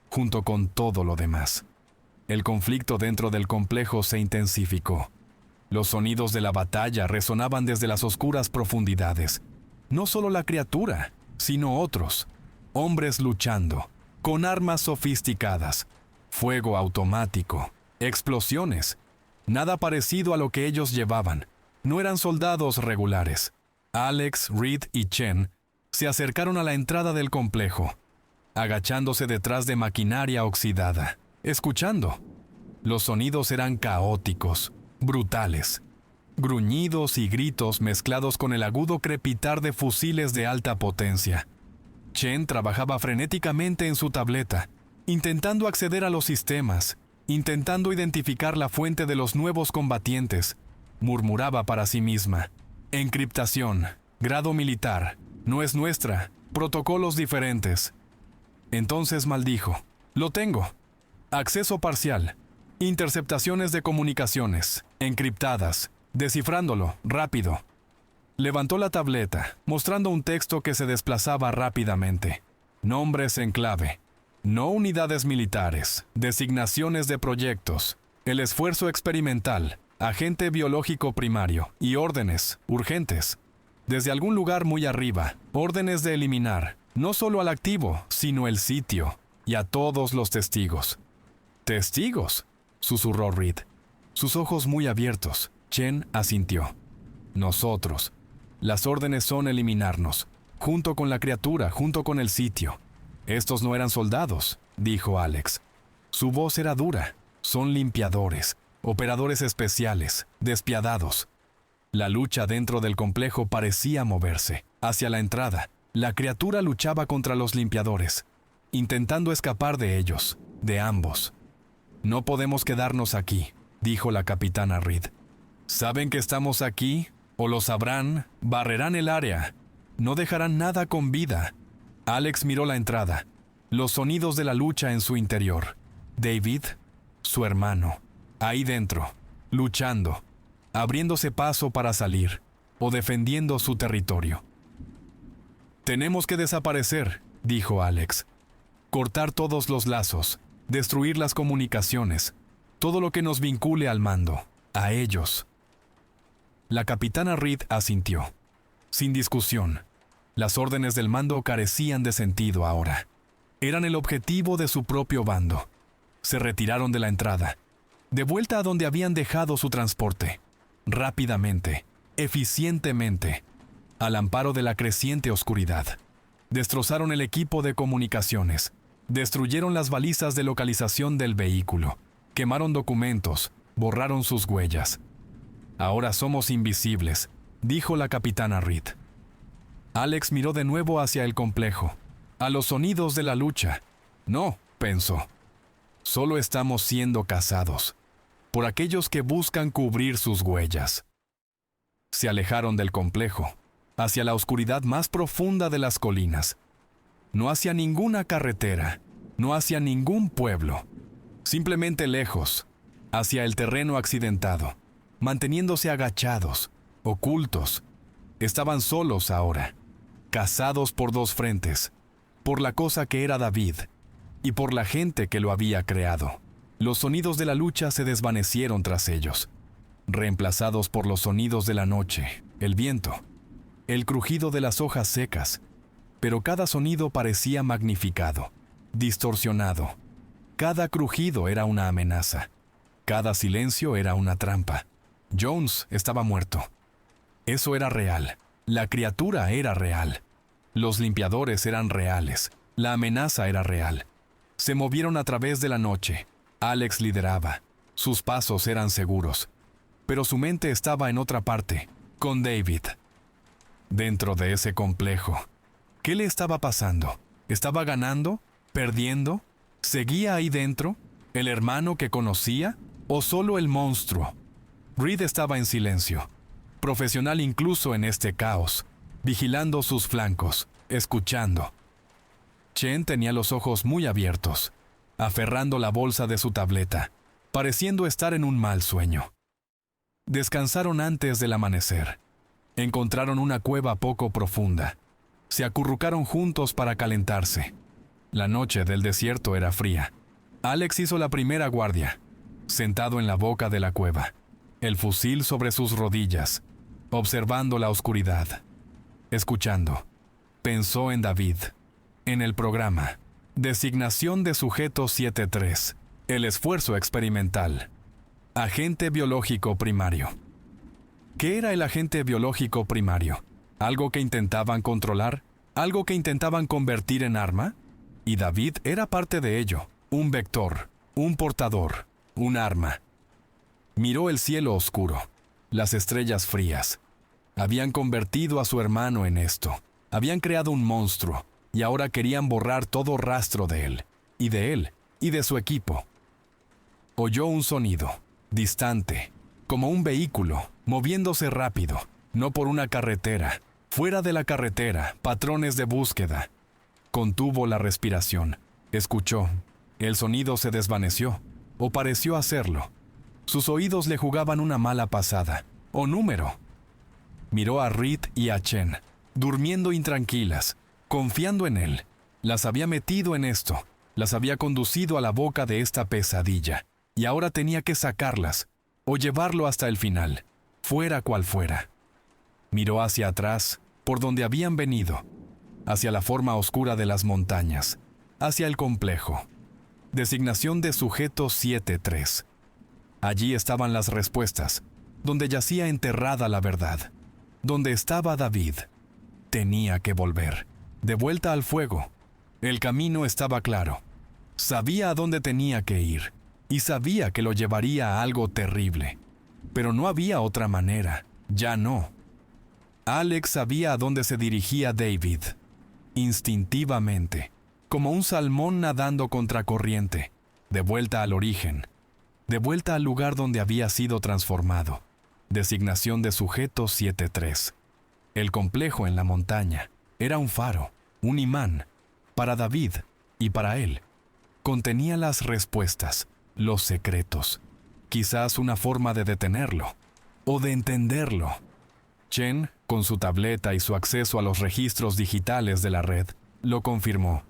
junto con todo lo demás. El conflicto dentro del complejo se intensificó. Los sonidos de la batalla resonaban desde las oscuras profundidades. No solo la criatura, sino otros, hombres luchando, con armas sofisticadas, fuego automático, explosiones. Nada parecido a lo que ellos llevaban. No eran soldados regulares. Alex, Reed y Chen se acercaron a la entrada del complejo, agachándose detrás de maquinaria oxidada, escuchando. Los sonidos eran caóticos, brutales. Gruñidos y gritos mezclados con el agudo crepitar de fusiles de alta potencia. Chen trabajaba frenéticamente en su tableta, intentando acceder a los sistemas, intentando identificar la fuente de los nuevos combatientes. Murmuraba para sí misma: encriptación, grado militar, no es nuestra, protocolos diferentes. Entonces maldijo: lo tengo. Acceso parcial, interceptaciones de comunicaciones, encriptadas, descifrándolo, rápido. Levantó la tableta, mostrando un texto que se desplazaba rápidamente. Nombres en clave. No unidades militares, designaciones de proyectos, el esfuerzo experimental, agente biológico primario y órdenes, urgentes. Desde algún lugar muy arriba, órdenes de eliminar, no solo al activo, sino el sitio, y a todos los testigos. ¿Testigos?, susurró Reed. Sus ojos muy abiertos. Chen asintió. Nosotros. Las órdenes son eliminarnos, junto con la criatura, junto con el sitio. Estos no eran soldados, dijo Alex. Su voz era dura. Son limpiadores, operadores especiales, despiadados. La lucha dentro del complejo parecía moverse. Hacia la entrada, la criatura luchaba contra los limpiadores, intentando escapar de ellos, de ambos. No podemos quedarnos aquí, dijo la capitana Reed. ¿Saben que estamos aquí? O lo sabrán, barrerán el área. No dejarán nada con vida. Alex miró la entrada, los sonidos de la lucha en su interior. David, su hermano, ahí dentro, luchando, abriéndose paso para salir, o defendiendo su territorio. Tenemos que desaparecer, dijo Alex. Cortar todos los lazos, destruir las comunicaciones, todo lo que nos vincule al mando, a ellos. La capitana Reed asintió. Sin discusión. Las órdenes del mando carecían de sentido ahora. Eran el objetivo de su propio bando. Se retiraron de la entrada, de vuelta a donde habían dejado su transporte. Rápidamente, eficientemente, al amparo de la creciente oscuridad. Destrozaron el equipo de comunicaciones. Destruyeron las balizas de localización del vehículo. Quemaron documentos. Borraron sus huellas. Ahora somos invisibles, dijo la capitana Reed. Alex miró de nuevo hacia el complejo, a los sonidos de la lucha. No, pensó. Solo estamos siendo cazados por aquellos que buscan cubrir sus huellas. Se alejaron del complejo, hacia la oscuridad más profunda de las colinas. No hacia ninguna carretera, no hacia ningún pueblo. Simplemente lejos, hacia el terreno accidentado, manteniéndose agachados, ocultos. Estaban solos ahora, cazados por dos frentes, por la cosa que era David y por la gente que lo había creado. Los sonidos de la lucha se desvanecieron tras ellos, reemplazados por los sonidos de la noche, el viento, el crujido de las hojas secas, pero cada sonido parecía magnificado, distorsionado. Cada crujido era una amenaza, cada silencio era una trampa. Jones estaba muerto. Eso era real. La criatura era real. Los limpiadores eran reales. La amenaza era real. Se movieron a través de la noche. Alex lideraba. Sus pasos eran seguros. Pero su mente estaba en otra parte, con David. Dentro de ese complejo. ¿Qué le estaba pasando? ¿Estaba ganando? ¿Perdiendo? ¿Seguía ahí dentro? ¿El hermano que conocía? ¿O solo el monstruo? Reed estaba en silencio, profesional incluso en este caos, vigilando sus flancos, escuchando. Chen tenía los ojos muy abiertos, aferrando la bolsa de su tableta, pareciendo estar en un mal sueño. Descansaron antes del amanecer. Encontraron una cueva poco profunda. Se acurrucaron juntos para calentarse. La noche del desierto era fría. Alex hizo la primera guardia, sentado en la boca de la cueva, el fusil sobre sus rodillas, observando la oscuridad, escuchando. Pensó en David, en el programa, designación de sujeto 7-3, el esfuerzo experimental, agente biológico primario. ¿Qué era el agente biológico primario? ¿Algo que intentaban controlar? ¿Algo que intentaban convertir en arma? Y David era parte de ello, un vector, un portador, un arma. Miró el cielo oscuro, las estrellas frías. Habían convertido a su hermano en esto. Habían creado un monstruo, y ahora querían borrar todo rastro de él, y de su equipo. Oyó un sonido, distante, como un vehículo, moviéndose rápido, no por una carretera, fuera de la carretera, patrones de búsqueda. Contuvo la respiración, escuchó. El sonido se desvaneció, o pareció hacerlo. Sus oídos le jugaban una mala pasada, o número. Miró a Reed y a Chen, durmiendo intranquilas, confiando en él. Las había metido en esto, las había conducido a la boca de esta pesadilla, y ahora tenía que sacarlas, o llevarlo hasta el final, fuera cual fuera. Miró hacia atrás, por donde habían venido, hacia la forma oscura de las montañas, hacia el complejo. Designación de sujeto 7-3. Allí estaban las respuestas, donde yacía enterrada la verdad, donde estaba David. Tenía que volver, de vuelta al fuego. El camino estaba claro. Sabía a dónde tenía que ir, y sabía que lo llevaría a algo terrible. Pero no había otra manera, ya no. Alex sabía a dónde se dirigía David, instintivamente, como un salmón nadando contracorriente, de vuelta al origen, de vuelta al lugar donde había sido transformado. Designación de sujeto 7-3. El complejo en la montaña era un faro, un imán, para David y para él. Contenía las respuestas, los secretos, quizás una forma de detenerlo, o de entenderlo. Chen, con su tableta y su acceso a los registros digitales de la red, lo confirmó.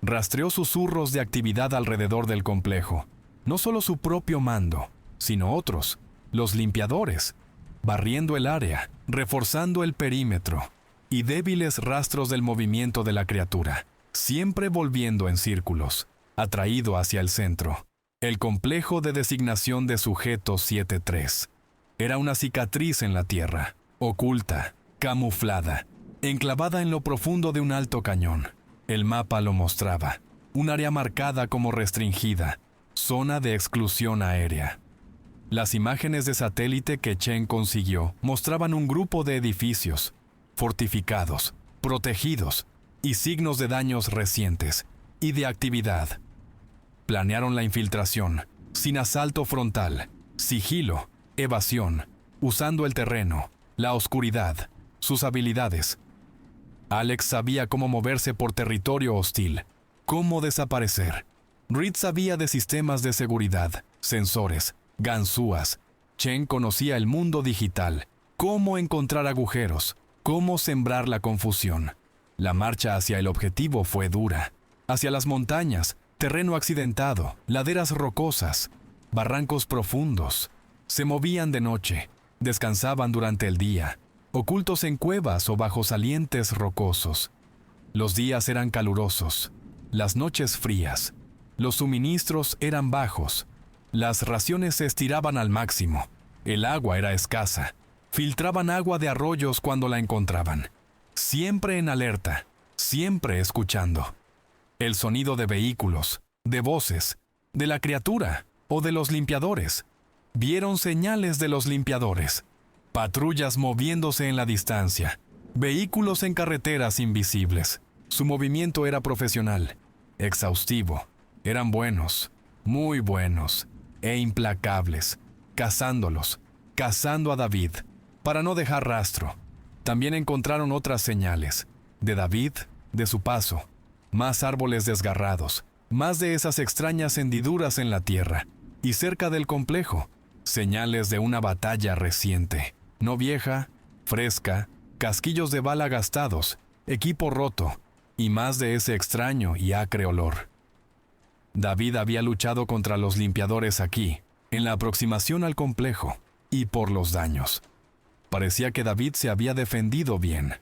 Rastreó susurros de actividad alrededor del complejo. No solo su propio mando, sino otros, los limpiadores, barriendo el área, reforzando el perímetro, y débiles rastros del movimiento de la criatura, siempre volviendo en círculos, atraído hacia el centro. El complejo de designación de sujeto 7-3 era una cicatriz en la tierra, oculta, camuflada, enclavada en lo profundo de un alto cañón. El mapa lo mostraba, un área marcada como restringida, zona de exclusión aérea. Las imágenes de satélite que Chen consiguió mostraban un grupo de edificios, fortificados, protegidos, y signos de daños recientes, y de actividad. Planearon la infiltración, sin asalto frontal, sigilo, evasión, usando el terreno, la oscuridad, sus habilidades. Alex sabía cómo moverse por territorio hostil, cómo desaparecer. Reed sabía de sistemas de seguridad, sensores, ganzúas. Chen conocía el mundo digital, cómo encontrar agujeros, cómo sembrar la confusión. La marcha hacia el objetivo fue dura, hacia las montañas, terreno accidentado, laderas rocosas, barrancos profundos. Se movían de noche, descansaban durante el día, ocultos en cuevas o bajo salientes rocosos. Los días eran calurosos, las noches frías, los suministros eran bajos, las raciones se estiraban al máximo, el agua era escasa, Filtraban agua de arroyos cuando la encontraban. Siempre en alerta, siempre escuchando. El sonido de vehículos, de voces, de la criatura o de los limpiadores. Vieron señales de los limpiadores. Patrullas moviéndose en la distancia. Vehículos en carreteras invisibles. Su movimiento era profesional, exhaustivo. Eran buenos, muy buenos e implacables, cazándolos, cazando a David, para no dejar rastro. También encontraron otras señales, de David, de su paso, más árboles desgarrados, más de esas extrañas hendiduras en la tierra, y cerca del complejo, señales de una batalla reciente, no vieja, fresca, casquillos de bala gastados, equipo roto, y más de ese extraño y acre olor. David había luchado contra los limpiadores aquí, en la aproximación al complejo, y por los daños. Parecía que David se había defendido bien.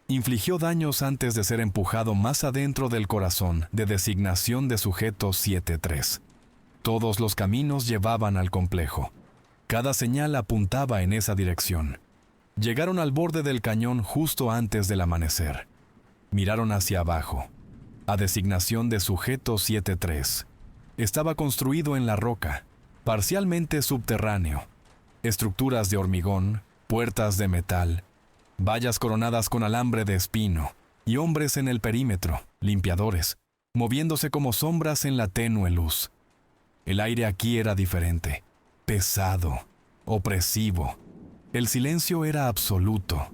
Infligió daños antes de ser empujado más adentro del corazón de designación de sujeto 7-3. Todos los caminos llevaban al complejo. Cada señal apuntaba en esa dirección. Llegaron al borde del cañón justo antes del amanecer. Miraron hacia abajo. A designación de sujeto 7-3. Estaba construido en la roca, parcialmente subterráneo. Estructuras de hormigón, puertas de metal, vallas coronadas con alambre de espino, y hombres en el perímetro, limpiadores, moviéndose como sombras en la tenue luz. El aire aquí era diferente, pesado, opresivo. El silencio era absoluto.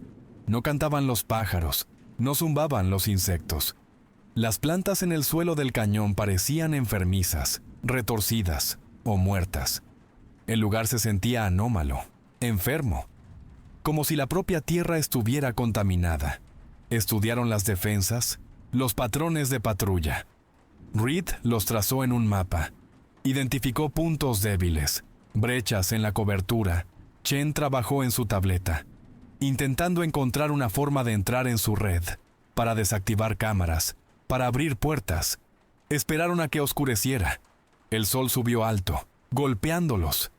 No cantaban los pájaros, no zumbaban los insectos. Las plantas en el suelo del cañón parecían enfermizas, retorcidas o muertas. El lugar se sentía anómalo, enfermo, como si la propia tierra estuviera contaminada. Estudiaron las defensas, los patrones de patrulla. Reed los trazó en un mapa. Identificó puntos débiles, brechas en la cobertura. Chen trabajó en su tableta, intentando encontrar una forma de entrar en su red, para desactivar cámaras, para abrir puertas. Esperaron a que oscureciera. El sol subió alto, golpeándolos.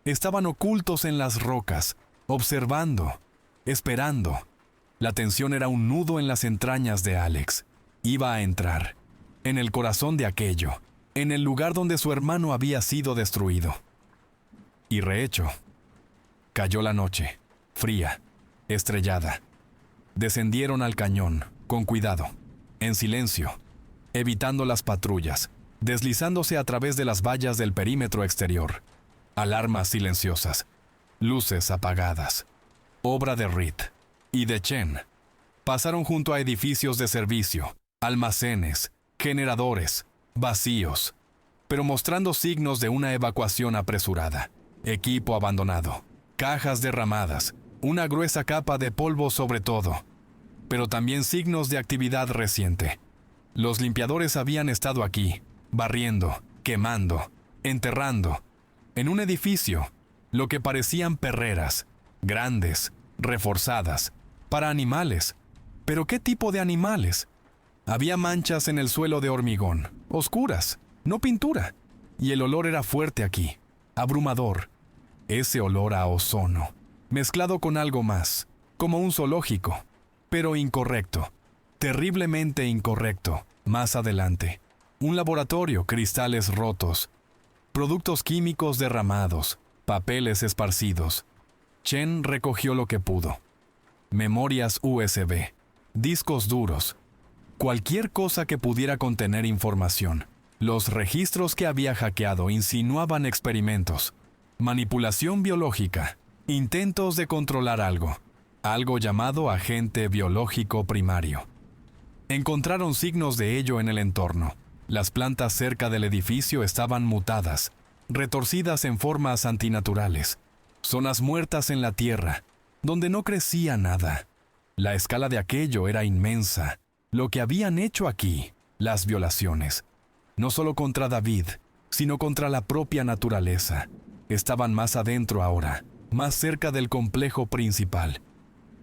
Estaban ocultos en las rocas, observando, esperando. La tensión era un nudo en las entrañas de Alex. Iba a entrar, en el corazón de aquello, en el lugar donde su hermano había sido destruido. Y rehecho. Cayó la noche, fría, estrellada. Descendieron al cañón, con cuidado, en silencio, evitando las patrullas, deslizándose a través de las vallas del perímetro exterior. Alarmas silenciosas, luces apagadas. Obra de Reed y de Chen. Pasaron junto a edificios de servicio, almacenes, generadores, vacíos, pero mostrando signos de una evacuación apresurada. Equipo abandonado, cajas derramadas, una gruesa capa de polvo sobre todo, pero también signos de actividad reciente. Los limpiadores habían estado aquí, barriendo, quemando, enterrando. En un edificio, lo que parecían perreras, grandes, reforzadas, para animales. ¿Pero qué tipo de animales? Había manchas en el suelo de hormigón, oscuras, no pintura, y el olor era fuerte aquí, abrumador. Ese olor a ozono, mezclado con algo más, como un zoológico, pero incorrecto, terriblemente incorrecto. Más adelante, un laboratorio, cristales rotos, productos químicos derramados, papeles esparcidos. Chen recogió lo que pudo. Memorias USB, discos duros, cualquier cosa que pudiera contener información. Los registros que había hackeado insinuaban experimentos, manipulación biológica, intentos de controlar algo llamado agente biológico primario. Encontraron signos de ello en el entorno. Las plantas cerca del edificio estaban mutadas, retorcidas en formas antinaturales, zonas muertas en la tierra, donde no crecía nada. La escala de aquello era inmensa. Lo que habían hecho aquí, las violaciones, no solo contra David, sino contra la propia naturaleza. Estaban más adentro ahora, más cerca del complejo principal.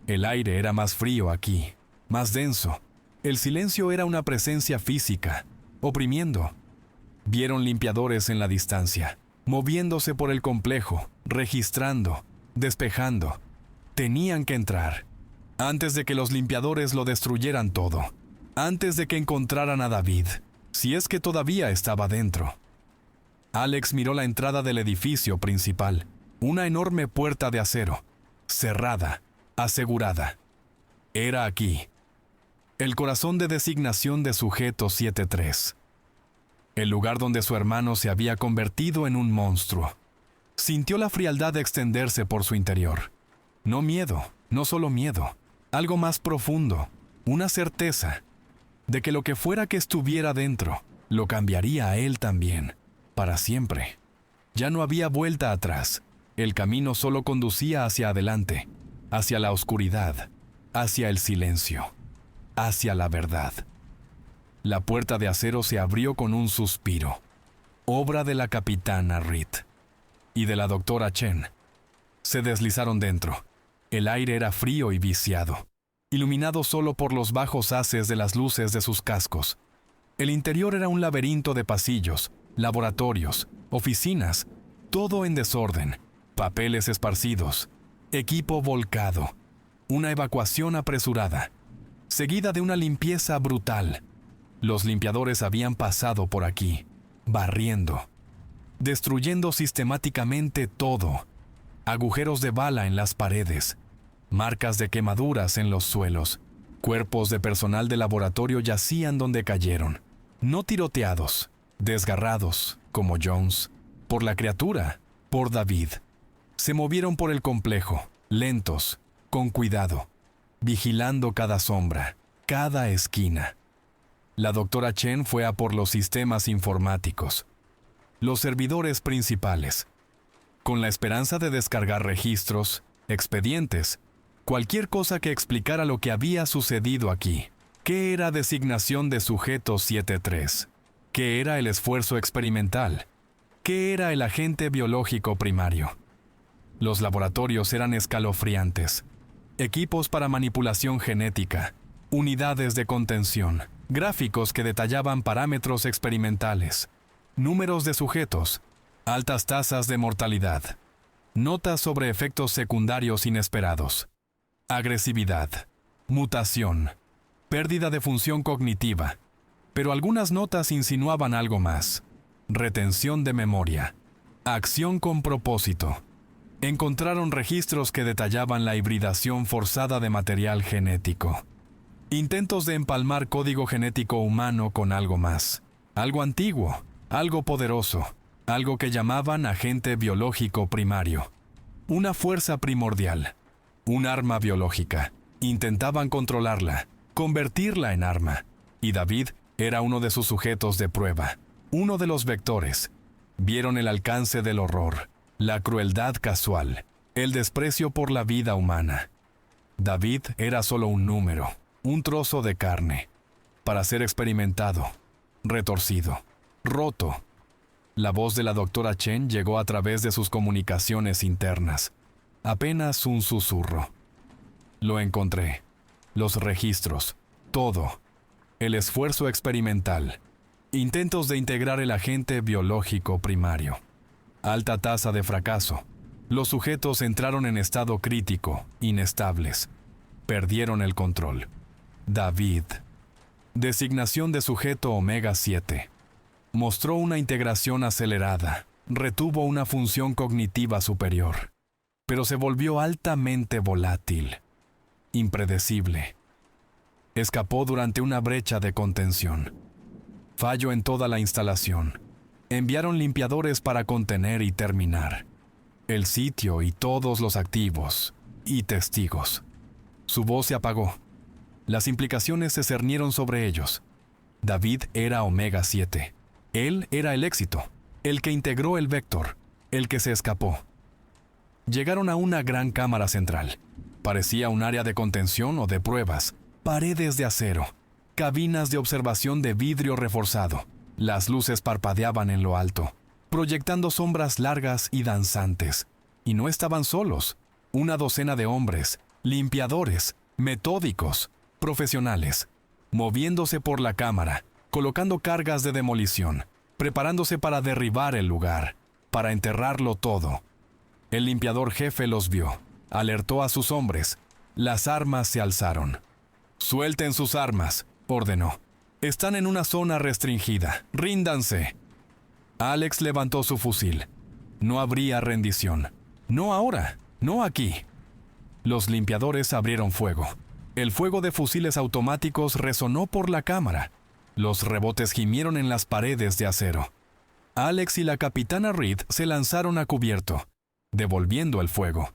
El aire era más frío aquí, más denso. El silencio era una presencia física, oprimiendo. Vieron limpiadores en la distancia, moviéndose por el complejo, registrando, despejando. Tenían que entrar, antes de que los limpiadores lo destruyeran todo, antes de que encontraran a David, si es que todavía estaba dentro. Alex miró la entrada del edificio principal, una enorme puerta de acero, cerrada, asegurada. Era aquí, el corazón de designación de sujeto 7-3, el lugar donde su hermano se había convertido en un monstruo. Sintió la frialdad extenderse por su interior. No miedo, no solo miedo, algo más profundo, una certeza de que lo que fuera que estuviera dentro, lo cambiaría a él también, para siempre. Ya no había vuelta atrás, el camino solo conducía hacia adelante, hacia la oscuridad, hacia el silencio, hacia la verdad. La puerta de acero se abrió con un suspiro, obra de la capitana Reed y de la doctora Chen. Se deslizaron dentro. El aire era frío y viciado, iluminado solo por los bajos haces de las luces de sus cascos. El interior era un laberinto de pasillos, laboratorios, oficinas, todo en desorden, papeles esparcidos, equipo volcado, una evacuación apresurada, seguida de una limpieza brutal. Los limpiadores habían pasado por aquí, barriendo, destruyendo sistemáticamente todo. Agujeros de bala en las paredes, marcas de quemaduras en los suelos. Cuerpos de personal de laboratorio yacían donde cayeron, no tiroteados, desgarrados, como Jones, por la criatura, por David. Se movieron por el complejo, lentos, con cuidado, vigilando cada sombra, cada esquina. La doctora Chen fue a por los sistemas informáticos, los servidores principales, con la esperanza de descargar registros, expedientes, cualquier cosa que explicara lo que había sucedido aquí. ¿Qué era designación de sujeto 7-3? ¿Qué era el esfuerzo experimental? ¿Qué era el agente biológico primario? Los laboratorios eran escalofriantes. Equipos para manipulación genética, unidades de contención, gráficos que detallaban parámetros experimentales, números de sujetos, altas tasas de mortalidad, notas sobre efectos secundarios inesperados, agresividad, mutación, pérdida de función cognitiva, pero algunas notas insinuaban algo más: retención de memoria, acción con propósito. Encontraron registros que detallaban la hibridación forzada de material genético, intentos de empalmar código genético humano con algo más, algo antiguo, algo poderoso, algo que llamaban agente biológico primario, una fuerza primordial, un arma biológica. Intentaban controlarla, convertirla en arma, y David era uno de sus sujetos de prueba, uno de los vectores. Vieron el alcance del horror, la crueldad casual, el desprecio por la vida humana. David era solo un número, un trozo de carne, para ser experimentado, retorcido, roto. La voz de la doctora Chen llegó a través de sus comunicaciones internas, apenas un susurro. Lo encontré. Los registros, todo. El esfuerzo experimental. Intentos de integrar el agente biológico primario. Alta tasa de fracaso. Los sujetos entraron en estado crítico, inestables. Perdieron el control. David. Designación de sujeto Omega 7. Mostró una integración acelerada. Retuvo una función cognitiva superior. Pero se volvió altamente volátil. Impredecible. Escapó durante una brecha de contención. Fallo en toda la instalación. Enviaron limpiadores para contener y terminar el sitio y todos los activos y testigos. Su voz se apagó. Las implicaciones se cernieron sobre ellos. David era Omega 7. Él era el éxito, el que integró el vector, el que se escapó. Llegaron a una gran cámara central. Parecía un área de contención o de pruebas. Paredes de acero, cabinas de observación de vidrio reforzado. Las luces parpadeaban en lo alto, proyectando sombras largas y danzantes. Y no estaban solos. Una docena de hombres, limpiadores, metódicos, profesionales, moviéndose por la cámara, colocando cargas de demolición, preparándose para derribar el lugar, para enterrarlo todo. El limpiador jefe los vio. Alertó a sus hombres. Las armas se alzaron. «Suelten sus armas», ordenó. «Están en una zona restringida. Ríndanse». Alex levantó su fusil. No habría rendición. No ahora, no aquí. Los limpiadores abrieron fuego. El fuego de fusiles automáticos resonó por la cámara. Los rebotes gimieron en las paredes de acero. Alex y la capitana Reed se lanzaron a cubierto, devolviendo el fuego.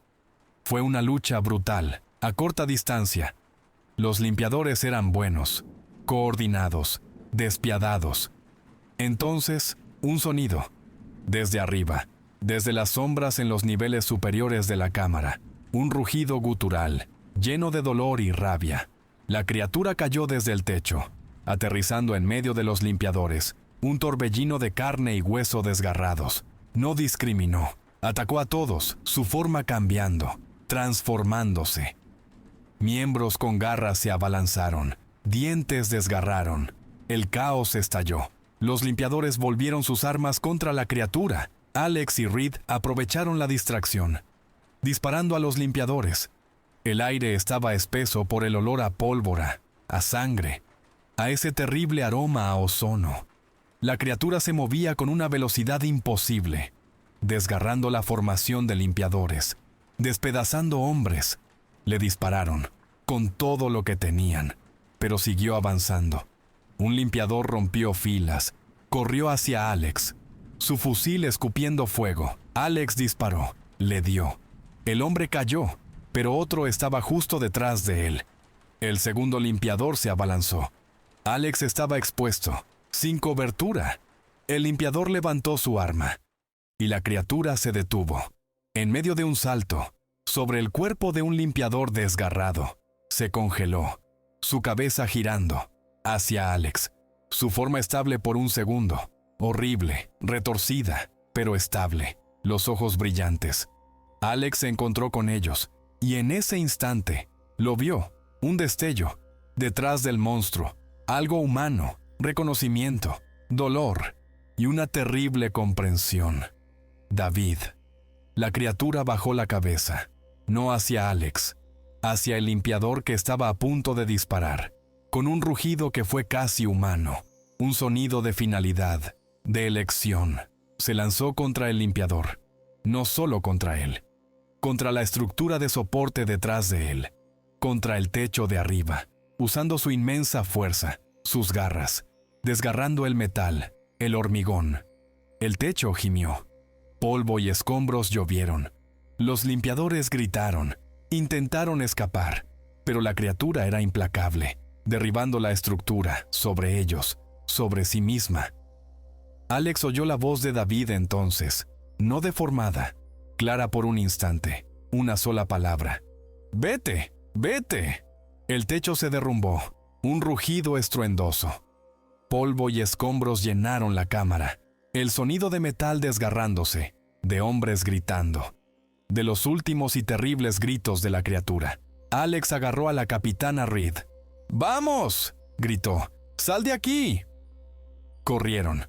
Fue una lucha brutal, a corta distancia. Los limpiadores eran buenos, coordinados, despiadados. Entonces, un sonido. Desde arriba, desde las sombras en los niveles superiores de la cámara, un rugido gutural, lleno de dolor y rabia. La criatura cayó desde el techo, aterrizando en medio de los limpiadores, un torbellino de carne y hueso desgarrados. No discriminó, atacó a todos, su forma cambiando, transformándose. Miembros con garras se abalanzaron, dientes desgarraron. El caos estalló. Los limpiadores volvieron sus armas contra la criatura. Alex y Reed aprovecharon la distracción, disparando a los limpiadores. El aire estaba espeso por el olor a pólvora, a sangre, a ese terrible aroma a ozono. La criatura se movía con una velocidad imposible, desgarrando la formación de limpiadores, despedazando hombres. Le dispararon, con todo lo que tenían, pero siguió avanzando. Un limpiador rompió filas, corrió hacia Alex, su fusil escupiendo fuego. Alex disparó, le dio. El hombre cayó, pero otro estaba justo detrás de él. El segundo limpiador se abalanzó. Alex estaba expuesto, sin cobertura. El limpiador levantó su arma, y la criatura se detuvo. En medio de un salto, sobre el cuerpo de un limpiador desgarrado, se congeló, su cabeza girando, hacia Alex. Su forma estable por un segundo, horrible, retorcida, pero estable, los ojos brillantes. Alex se encontró con ellos, y en ese instante, lo vio, un destello, detrás del monstruo, algo humano, reconocimiento, dolor y una terrible comprensión. David. La criatura bajó la cabeza, no hacia Alex, hacia el limpiador que estaba a punto de disparar, con un rugido que fue casi humano, un sonido de finalidad, de elección. Se lanzó contra el limpiador, no solo contra él, contra la estructura de soporte detrás de él, contra el techo de arriba, usando su inmensa fuerza, sus garras, desgarrando el metal, el hormigón. El techo gimió. Polvo y escombros llovieron. Los limpiadores gritaron, intentaron escapar, pero la criatura era implacable, derribando la estructura sobre ellos, sobre sí misma. Alex oyó la voz de David entonces, no deformada, clara por un instante, una sola palabra. «¡Vete! ¡Vete!». El techo se derrumbó, un rugido estruendoso. Polvo y escombros llenaron la cámara, el sonido de metal desgarrándose, de hombres gritando, de los últimos y terribles gritos de la criatura. Alex agarró a la capitana Reed. «¡Vamos!», gritó. «¡Sal de aquí!». Corrieron,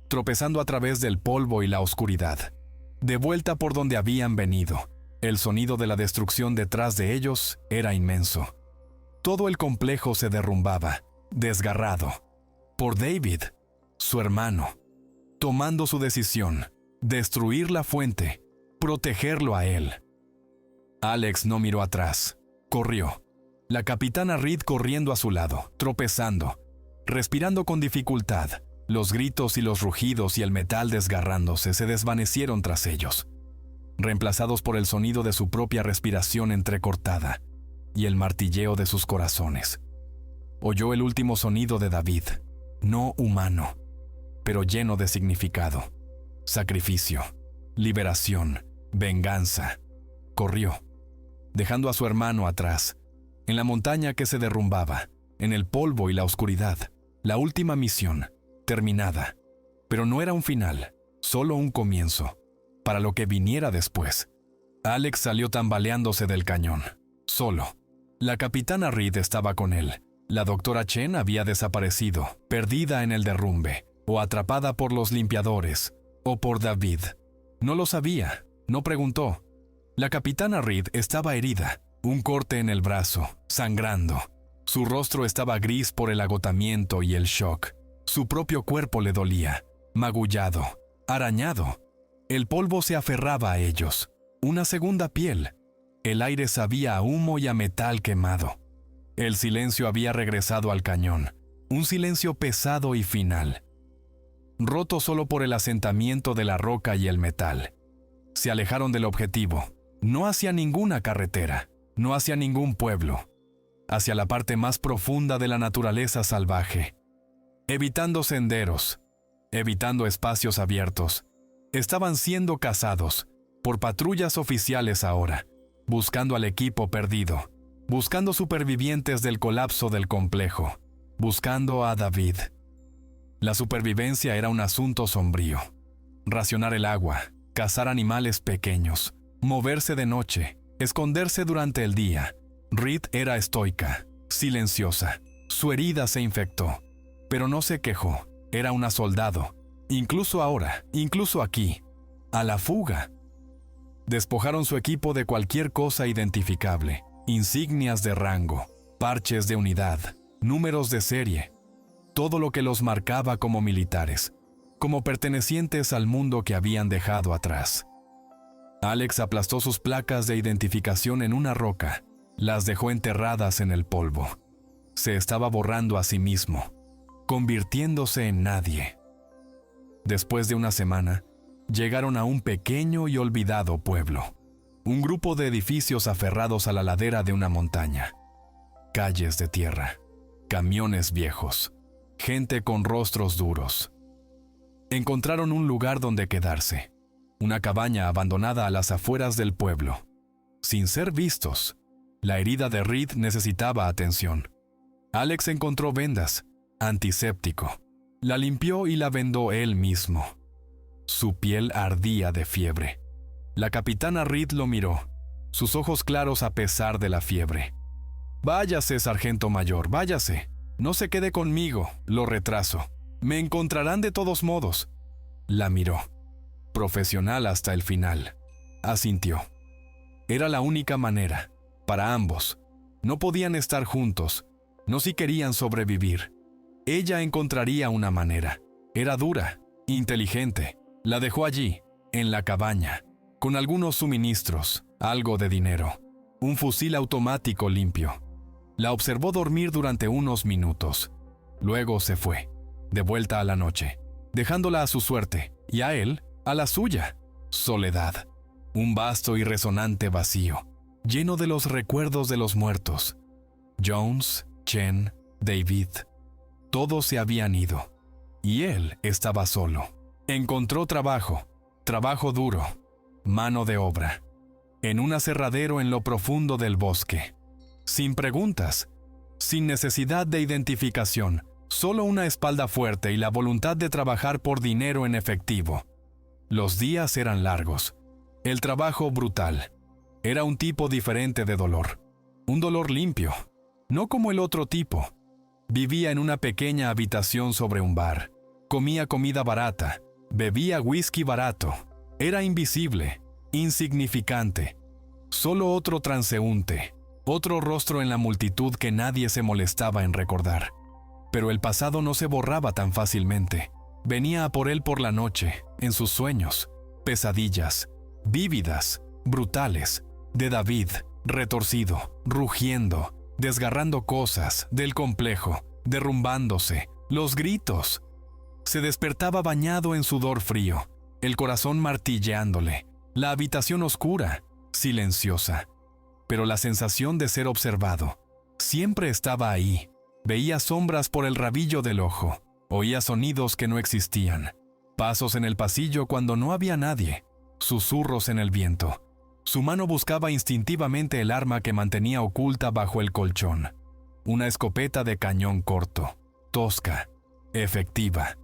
tropezando a través del polvo y la oscuridad, de vuelta por donde habían venido. El sonido de la destrucción detrás de ellos era inmenso. Todo el complejo se derrumbaba, desgarrado, por David, su hermano, tomando su decisión, destruir la fuente, protegerlo a él. Alex no miró atrás, corrió. La capitana Reed corriendo a su lado, tropezando, respirando con dificultad. Los gritos y los rugidos y el metal desgarrándose se desvanecieron tras ellos, reemplazados por el sonido de su propia respiración entrecortada y el martilleo de sus corazones. Oyó el último sonido de David, no humano, pero lleno de significado. Sacrificio, liberación, venganza. Corrió, dejando a su hermano atrás, en la montaña que se derrumbaba, en el polvo y la oscuridad. La última misión, terminada. Pero no era un final, solo un comienzo, para lo que viniera después. Alex salió tambaleándose del cañón, solo. La capitana Reed estaba con él. La doctora Chen había desaparecido, perdida en el derrumbe, o atrapada por los limpiadores, o por David. No lo sabía, no preguntó. La capitana Reed estaba herida, un corte en el brazo, sangrando. Su rostro estaba gris por el agotamiento y el shock. Su propio cuerpo le dolía, magullado, arañado. El polvo se aferraba a ellos. Una segunda piel. El aire sabía a humo y a metal quemado. El silencio había regresado al cañón. Un silencio pesado y final. Roto solo por el asentamiento de la roca y el metal. Se alejaron del objetivo. No hacia ninguna carretera, no hacia ningún pueblo. Hacia la parte más profunda de la naturaleza salvaje. Evitando senderos, evitando espacios abiertos. Estaban siendo cazados por patrullas oficiales ahora, buscando al equipo perdido, buscando supervivientes del colapso del complejo, buscando a David. La supervivencia era un asunto sombrío. Racionar el agua, cazar animales pequeños, moverse de noche, esconderse durante el día. Reed era estoica, silenciosa. Su herida se infectó, pero no se quejó. Era una soldado, incluso ahora, incluso aquí, a la fuga. Despojaron su equipo de cualquier cosa identificable, insignias de rango, parches de unidad, números de serie, todo lo que los marcaba como militares, como pertenecientes al mundo que habían dejado atrás. Alex aplastó sus placas de identificación en una roca, las dejó enterradas en el polvo. Se estaba borrando a sí mismo, convirtiéndose en nadie. Después de una semana, llegaron a un pequeño y olvidado pueblo. Un grupo de edificios aferrados a la ladera de una montaña. Calles de tierra, camiones viejos, gente con rostros duros. Encontraron un lugar donde quedarse. Una cabaña abandonada a las afueras del pueblo. Sin ser vistos, la herida de Reed necesitaba atención. Alex encontró vendas, antiséptico. La limpió y la vendó él mismo. Su piel ardía de fiebre. La capitana Reed lo miró, sus ojos claros a pesar de la fiebre. «Váyase, sargento mayor, váyase. No se quede conmigo, lo retraso. Me encontrarán de todos modos». La miró. Profesional hasta el final. Asintió. Era la única manera, para ambos. No podían estar juntos, no si querían sobrevivir. Ella encontraría una manera. Era dura, inteligente. La dejó allí, en la cabaña, con algunos suministros, algo de dinero, un fusil automático limpio. La observó dormir durante unos minutos. Luego se fue, de vuelta a la noche, dejándola a su suerte, y a él, a la suya. Soledad. Un vasto y resonante vacío, lleno de los recuerdos de los muertos. Jones, Chen, David. Todos se habían ido. Y él estaba solo. Encontró trabajo duro, mano de obra, en un aserradero en lo profundo del bosque. Sin preguntas, sin necesidad de identificación, solo una espalda fuerte y la voluntad de trabajar por dinero en efectivo. Los días eran largos, el trabajo brutal. Era un tipo diferente de dolor, un dolor limpio, no como el otro tipo. Vivía en una pequeña habitación sobre un bar, comía comida barata, bebía whisky barato. Era invisible, insignificante, solo otro transeúnte, otro rostro en la multitud que nadie se molestaba en recordar. Pero el pasado no se borraba tan fácilmente. Venía a por él por la noche, en sus sueños, pesadillas, vívidas, brutales, de David, retorcido, rugiendo, desgarrando cosas del complejo, derrumbándose, los gritos. Se despertaba bañado en sudor frío, el corazón martilleándole, la habitación oscura, silenciosa. Pero la sensación de ser observado siempre estaba ahí. Veía sombras por el rabillo del ojo, oía sonidos que no existían, pasos en el pasillo cuando no había nadie, susurros en el viento. Su mano buscaba instintivamente el arma que mantenía oculta bajo el colchón. Una escopeta de cañón corto, tosca, efectiva.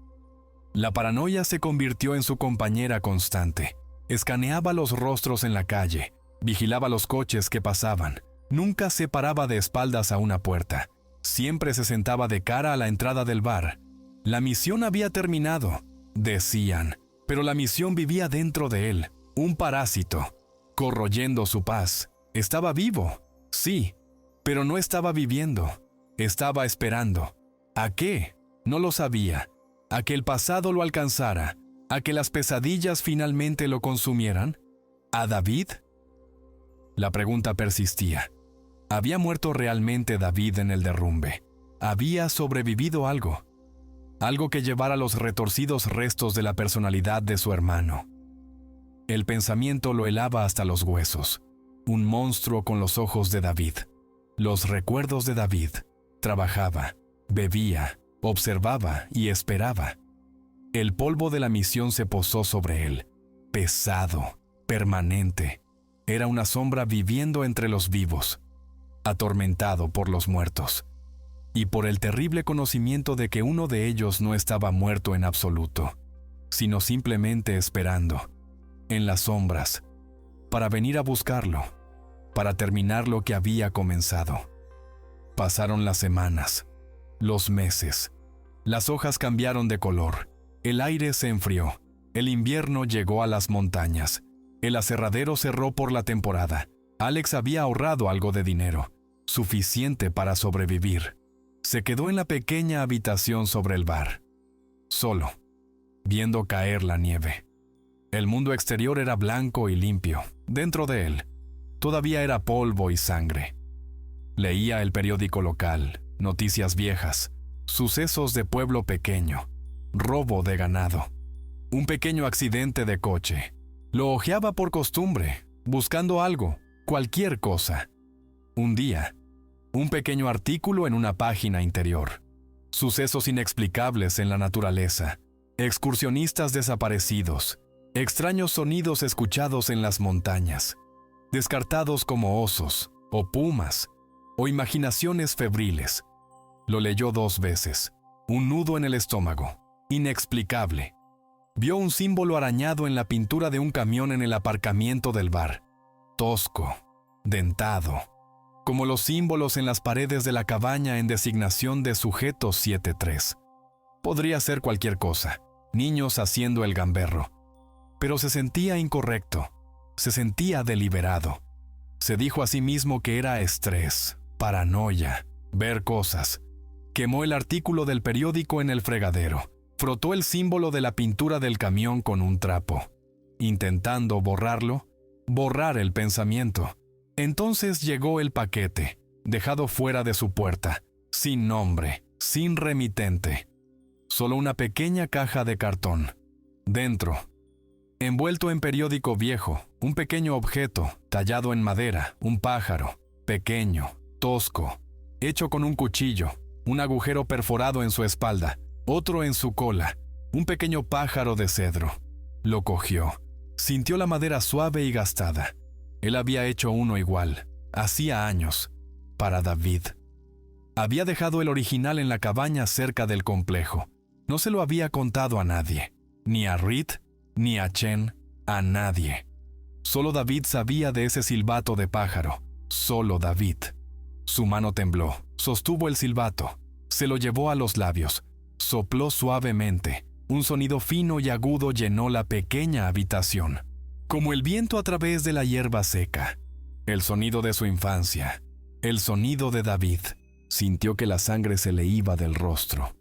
La paranoia se convirtió en su compañera constante. Escaneaba los rostros en la calle, vigilaba los coches que pasaban. Nunca se paraba de espaldas a una puerta. Siempre se sentaba de cara a la entrada del bar. La misión había terminado, decían, pero la misión vivía dentro de él, un parásito. corroyendo su paz. Estaba vivo, sí, pero no estaba viviendo. Estaba esperando. ¿A qué? No lo sabía. ¿A que el pasado lo alcanzara? ¿A que las pesadillas finalmente lo consumieran? ¿A David? La pregunta persistía. ¿Había muerto realmente David en el derrumbe? ¿Había sobrevivido algo? Algo que llevara los retorcidos restos de la personalidad de su hermano. El pensamiento lo helaba hasta los huesos. Un monstruo con los ojos de David. Los recuerdos de David. Trabajaba, bebía, observaba y esperaba. El polvo de la misión se posó sobre él. Pesado, permanente. Era una sombra viviendo entre los vivos. Atormentado por los muertos. Y por el terrible conocimiento de que uno de ellos no estaba muerto en absoluto, sino simplemente esperando, en las sombras, para venir a buscarlo, para terminar lo que había comenzado. Pasaron las semanas, los meses. Las hojas cambiaron de color, el aire se enfrió, el invierno llegó a las montañas, el aserradero cerró por la temporada. Alex había ahorrado algo de dinero, suficiente para sobrevivir. Se quedó en la pequeña habitación sobre el bar, solo, viendo caer la nieve. El mundo exterior era blanco y limpio. Dentro de él, todavía era polvo y sangre. Leía el periódico local, noticias viejas, sucesos de pueblo pequeño, robo de ganado, un pequeño accidente de coche. Lo hojeaba por costumbre, buscando algo, cualquier cosa. Un día, un pequeño artículo en una página interior. Sucesos inexplicables en la naturaleza, excursionistas desaparecidos, extraños sonidos escuchados en las montañas, descartados como osos, o pumas, o imaginaciones febriles. Lo leyó 2 veces, un nudo en el estómago, inexplicable. Vio un símbolo arañado en la pintura de un camión en el aparcamiento del bar, tosco, dentado, como los símbolos en las paredes de la cabaña en designación de sujeto 7-3. Podría ser cualquier cosa, niños haciendo el gamberro. Pero se sentía incorrecto, se sentía deliberado. Se dijo a sí mismo que era estrés, paranoia, ver cosas. Quemó el artículo del periódico en el fregadero, frotó el símbolo de la pintura del camión con un trapo, intentando borrarlo, borrar el pensamiento. Entonces llegó el paquete, dejado fuera de su puerta, sin nombre, sin remitente. Solo una pequeña caja de cartón. Dentro, envuelto en periódico viejo, un pequeño objeto, tallado en madera, un pájaro, pequeño, tosco, hecho con un cuchillo, un agujero perforado en su espalda, otro en su cola, un pequeño pájaro de cedro. Lo cogió. Sintió la madera suave y gastada. Él había hecho uno igual, hacía años, para David. Había dejado el original en la cabaña cerca del complejo. No se lo había contado a nadie, ni a Reed, ni a Chen, a nadie. Solo David sabía de ese silbato de pájaro, solo David. Su mano tembló, sostuvo el silbato, se lo llevó a los labios, sopló suavemente. Un sonido fino y agudo llenó la pequeña habitación, como el viento a través de la hierba seca. El sonido de su infancia, el sonido de David. Sintió que la sangre se le iba del rostro.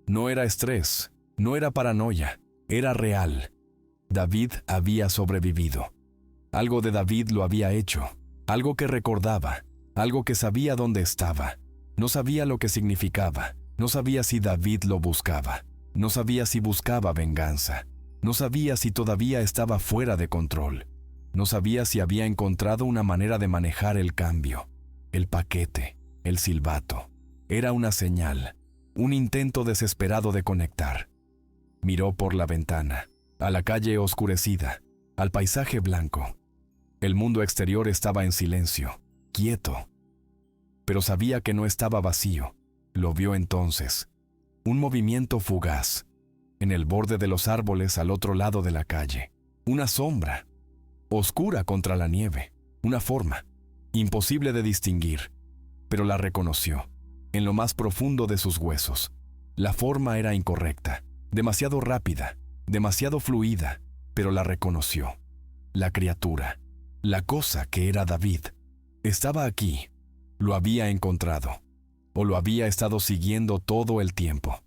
No era estrés, no era paranoia, era real. David había sobrevivido. Algo de David lo había hecho, algo que recordaba, algo que sabía dónde estaba. No sabía lo que significaba, no sabía si David lo buscaba. No sabía si buscaba venganza. No sabía si todavía estaba fuera de control. No sabía si había encontrado una manera de manejar el cambio. El paquete, el silbato. Era una señal, un intento desesperado de conectar. Miró por la ventana, a la calle oscurecida, al paisaje blanco. El mundo exterior estaba en silencio, quieto. Pero sabía que no estaba vacío. Lo vio entonces. Un movimiento fugaz, en el borde de los árboles al otro lado de la calle. Una sombra, oscura contra la nieve, una forma, imposible de distinguir, pero la reconoció, en lo más profundo de sus huesos. La forma era incorrecta, demasiado rápida, demasiado fluida, pero la reconoció. La criatura, La cosa que era David estaba aquí. Lo había encontrado, o lo había estado siguiendo todo el tiempo.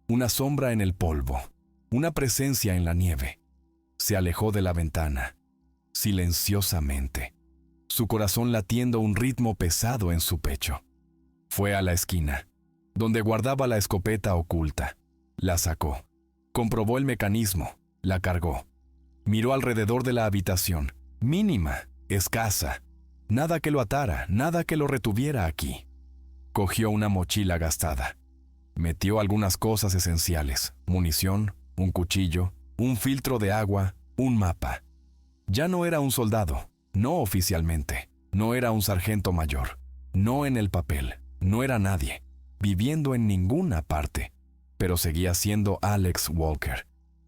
Una sombra en el polvo, una presencia en la nieve. Se alejó de la ventana, silenciosamente, su corazón latiendo un ritmo pesado en su pecho. Fue a la esquina, donde guardaba la escopeta oculta. La sacó, comprobó el mecanismo, la cargó. Miró alrededor de la habitación, mínima, escasa. Nada que lo atara, nada que lo retuviera aquí. Cogió una mochila gastada. Metió algunas cosas esenciales, munición, un cuchillo, un filtro de agua, un mapa. Ya no era un soldado, no oficialmente, no era un sargento mayor, no en el papel, no era nadie, viviendo en ninguna parte, pero seguía siendo Alex Walker.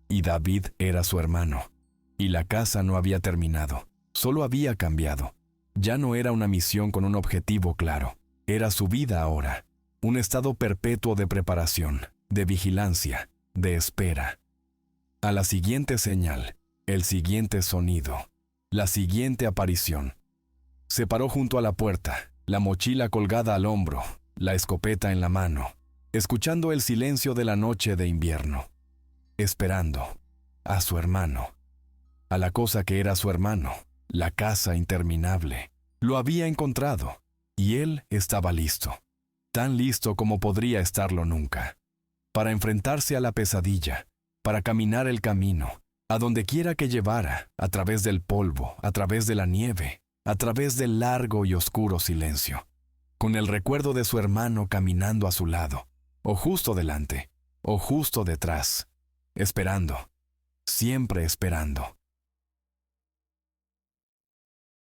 Y David era su hermano. Y la casa no había terminado, solo había cambiado. Ya no era una misión con un objetivo claro, era su vida ahora, un estado perpetuo de preparación, de vigilancia, de espera. A la siguiente señal, el siguiente sonido, la siguiente aparición. Se paró junto a la puerta, la mochila colgada al hombro, la escopeta en la mano, escuchando el silencio de la noche de invierno, esperando a su hermano, a la cosa que era su hermano. La casa interminable. Lo había encontrado, y él estaba listo, tan listo como podría estarlo nunca, para enfrentarse a la pesadilla, para caminar el camino, a donde quiera que llevara, a través del polvo, a través de la nieve, a través del largo y oscuro silencio, con el recuerdo de su hermano caminando a su lado, o justo delante, o justo detrás, esperando, siempre esperando.